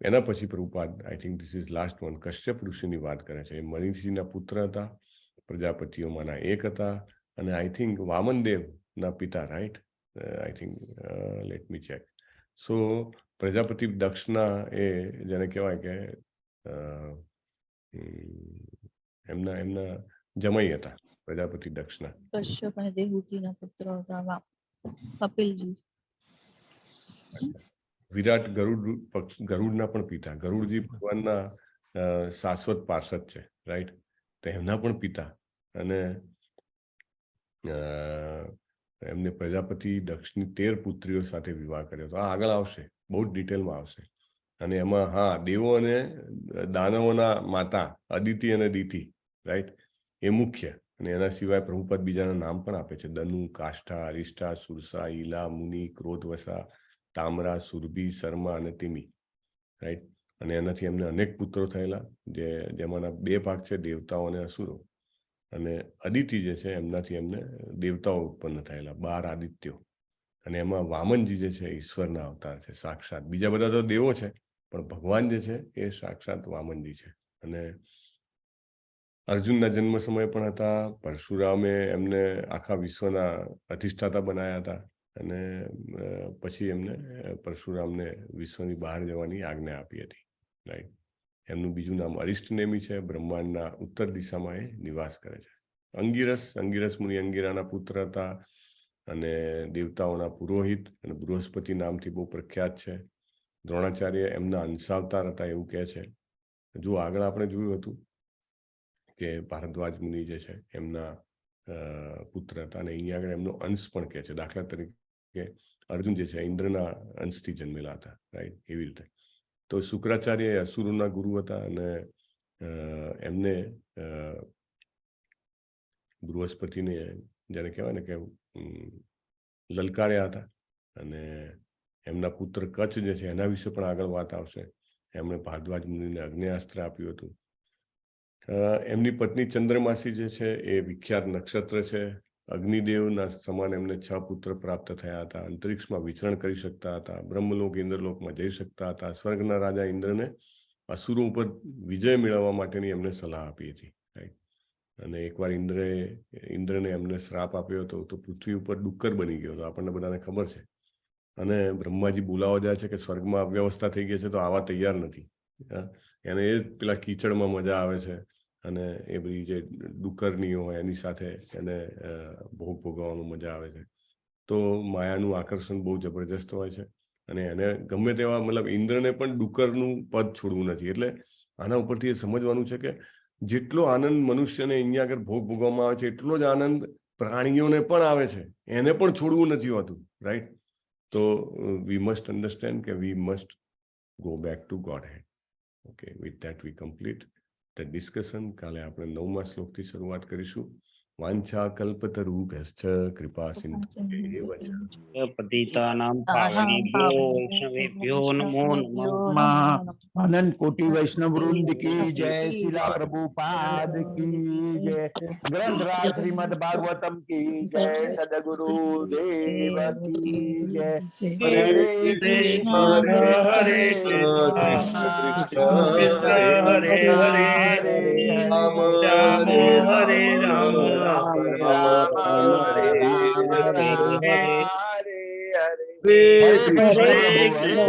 એના પછી Prabhupada, I think this is last one, Kashyap ઋષિની વાત કરે છે. એ મનીષીના પુત્ર હતા, પ્રજાપતિઓમાંના એક હતા, અને આઈ થિંક વામનદેવના પિતા. Right, I think let me check. So Prajapati દક્ષના એ જેને કહેવાય કે એમના જમાઈ હતા પ્રજાપતિ દક્ષના.
કશ્યપ અને દેવહૂતિના પુત્ર હતા કપિલજી.
વિરાટ ગરુડના પણ પિતા. ગરુડજી ભગવાનના શાશ્વત પાર્ષદ છે. રાઈટ, તો એમના પણ પિતા. અને એમને પ્રજાપતિ દક્ષની 13 પુત્રીઓ સાથે વિવાહ કર્યો હતો. આ આગળ આવશે, બહુ જ ડિટેલમાં આવશે. અને એમાં દેવો અને દાનવોના માતા અદિતિ અને દિતિ, રાઈટ, એ મુખ્ય. અને એના સિવાય પ્રભુપાદ બીજાના નામ પણ આપે છે: દનુ, કાષ્ઠા, અરિષ્ટા, સુરસા, ઈલા, મુનિ, ક્રોધવસા, તામરા, સુરભી, શર્મા અને તિમિ. રાઈટ, અને એનાથી એમને અનેક પુત્રો થયેલા, જેમાંના 2 ભાગ છે, દેવતાઓ અને અસુરો. અને અદિતિ જે છે એમનાથી એમને દેવતાઓ ઉત્પન્ન થયેલા, 12 આદિત્યો. અને એમાં વામનજી જે છે ઈશ્વરના અવતાર છે, સાક્ષાત. બીજા બધા તો દેવો છે, પણ ભગવાન જે છે એ સાક્ષાત વામનજી છે. અને અર્જુનના જન્મ સમય પણ હતા. પરશુરામે એમને આખા વિશ્વના અધિષ્ઠાતા બનાવ્યા હતા. અને પછી એમને પરશુરામને વિશ્વની બહાર જવાની આજ્ઞા આપી હતી. રાઈટ, એમનું બીજું નામ અરિષ્ટનેમી છે. બ્રહ્માંડના ઉત્તર દિશામાં એ નિવાસ કરે છે. અંગિરસ મુનિ અંગિરાના પુત્ર હતા, અને દેવતાઓના પુરોહિત અને બૃહસ્પતિ નામથી બહુ પ્રખ્યાત છે. દ્રોણાચાર્ય એમના અંશાવતાર હતા એવું કહે છે. જો આગળ આપણે જોયું હતું કે ભારદ્વાજ મુનિ જે છે એમના પુત્ર હતા, અને અહીંયા આગળ એમનો અંશ પણ કહે છે. દાખલા તરીકે અર્જુન જે છે ઇન્દ્રના અંશથી જન્મેલા હતા, રાઈટ? એવી રીતે તો શુક્રાચાર્ય એ અસુરોના ગુરુ હતા, અને એમને બૃહસ્પતિને જેને કહેવાય ને કે લલકાર્યા હતા, અને એમના પુત્ર કચ્છ જે છે એના વિશે પણ આગળ વાત આવશે. એમણે ભારદ્વાજ મુનિને અગ્નેયાસ્ત્ર આપ્યું હતું. એમની પત્ની ચંદ્રમાસી જે છે એ વિખ્યાત નક્ષત્ર છે. અગ્નિદેવના સમાન એમને 6 પુત્ર પ્રાપ્ત થયા હતા. અંતરિક્ષમાં વિચરણ કરી શકતા હતા, બ્રહ્મલોક ઇન્દ્રલોકમાં જઈ શકતા હતા. સ્વર્ગના રાજા ઇન્દ્રને અસુરો ઉપર વિજય મેળવવા માટેની એમને સલાહ આપી હતી, રાઈટ? અને એકવાર ઇન્દ્રને એમને શ્રાપ આપ્યો હતો, તો પૃથ્વી ઉપર ડુક્કર બની ગયો હતો, આપણને બધાને ખબર છે. અને બ્રહ્માજી બોલાવા જાય છે કે સ્વર્ગમાં અવ્યવસ્થા થઈ ગઈ છે, તો આવા તૈયાર નથી. એને એ પેલા કીચડમાં મજા આવે છે, અને એ બધી જે ડુક્કરની હોય એની સાથે એને ભોગ ભોગવવામાં મજા આવે છે. તો માયાનું આકર્ષણ બહુ જબરજસ્ત હોય છે, અને એને ગમે તેવા મતલબ ઇન્દ્રને પણ ડુક્કરનું પદ છોડવું નથી. એટલે આના ઉપરથી એ સમજવાનું છે કે જેટલો આનંદ મનુષ્યને અહીંયા આગળ ભોગ ભોગવવામાં આવે છે, એટલો જ આનંદ પ્રાણીઓને પણ આવે છે, એને પણ છોડવું નથી હોતું, રાઈટ? તો વી મસ્ટ અન્ડરસ્ટેન્ડ કે we must go back to Godhead. Okay, with that we complete the discussion. કાલે આપણે 9મા શ્લોકથી શરૂઆત કરીશું. વાંછા કલ્પતરુભ્યશ્ચ કૃપા સિંધુભ્યૈવ ચ.
પતિતાનાં પાવનેભ્યો વૈષ્ણવેભ્યો નમો નમઃ.
અનંત કોટી વૈષ્ણવ વૃંદ કી જય. શિલા પ્રભુપાદ કી જય. ગ્રંથરાજ શ્રીમદ ભાગવતમ કી જય. સદગુરુ દેવ કી જય. હરે કૃષ્ણ
હરે કૃષ્ણ કૃષ્ણ હરે હરે
રામ
રામ હરે રામ
રામ
રામ
રામ
હરે
હરે
હરે
હરે
હરે
હરે
હરે.
હરે
હરે
કૃષ્ણ
કૃષ્ણ
હરે
પ્રભુ,
કૃષ્ણ.
હરે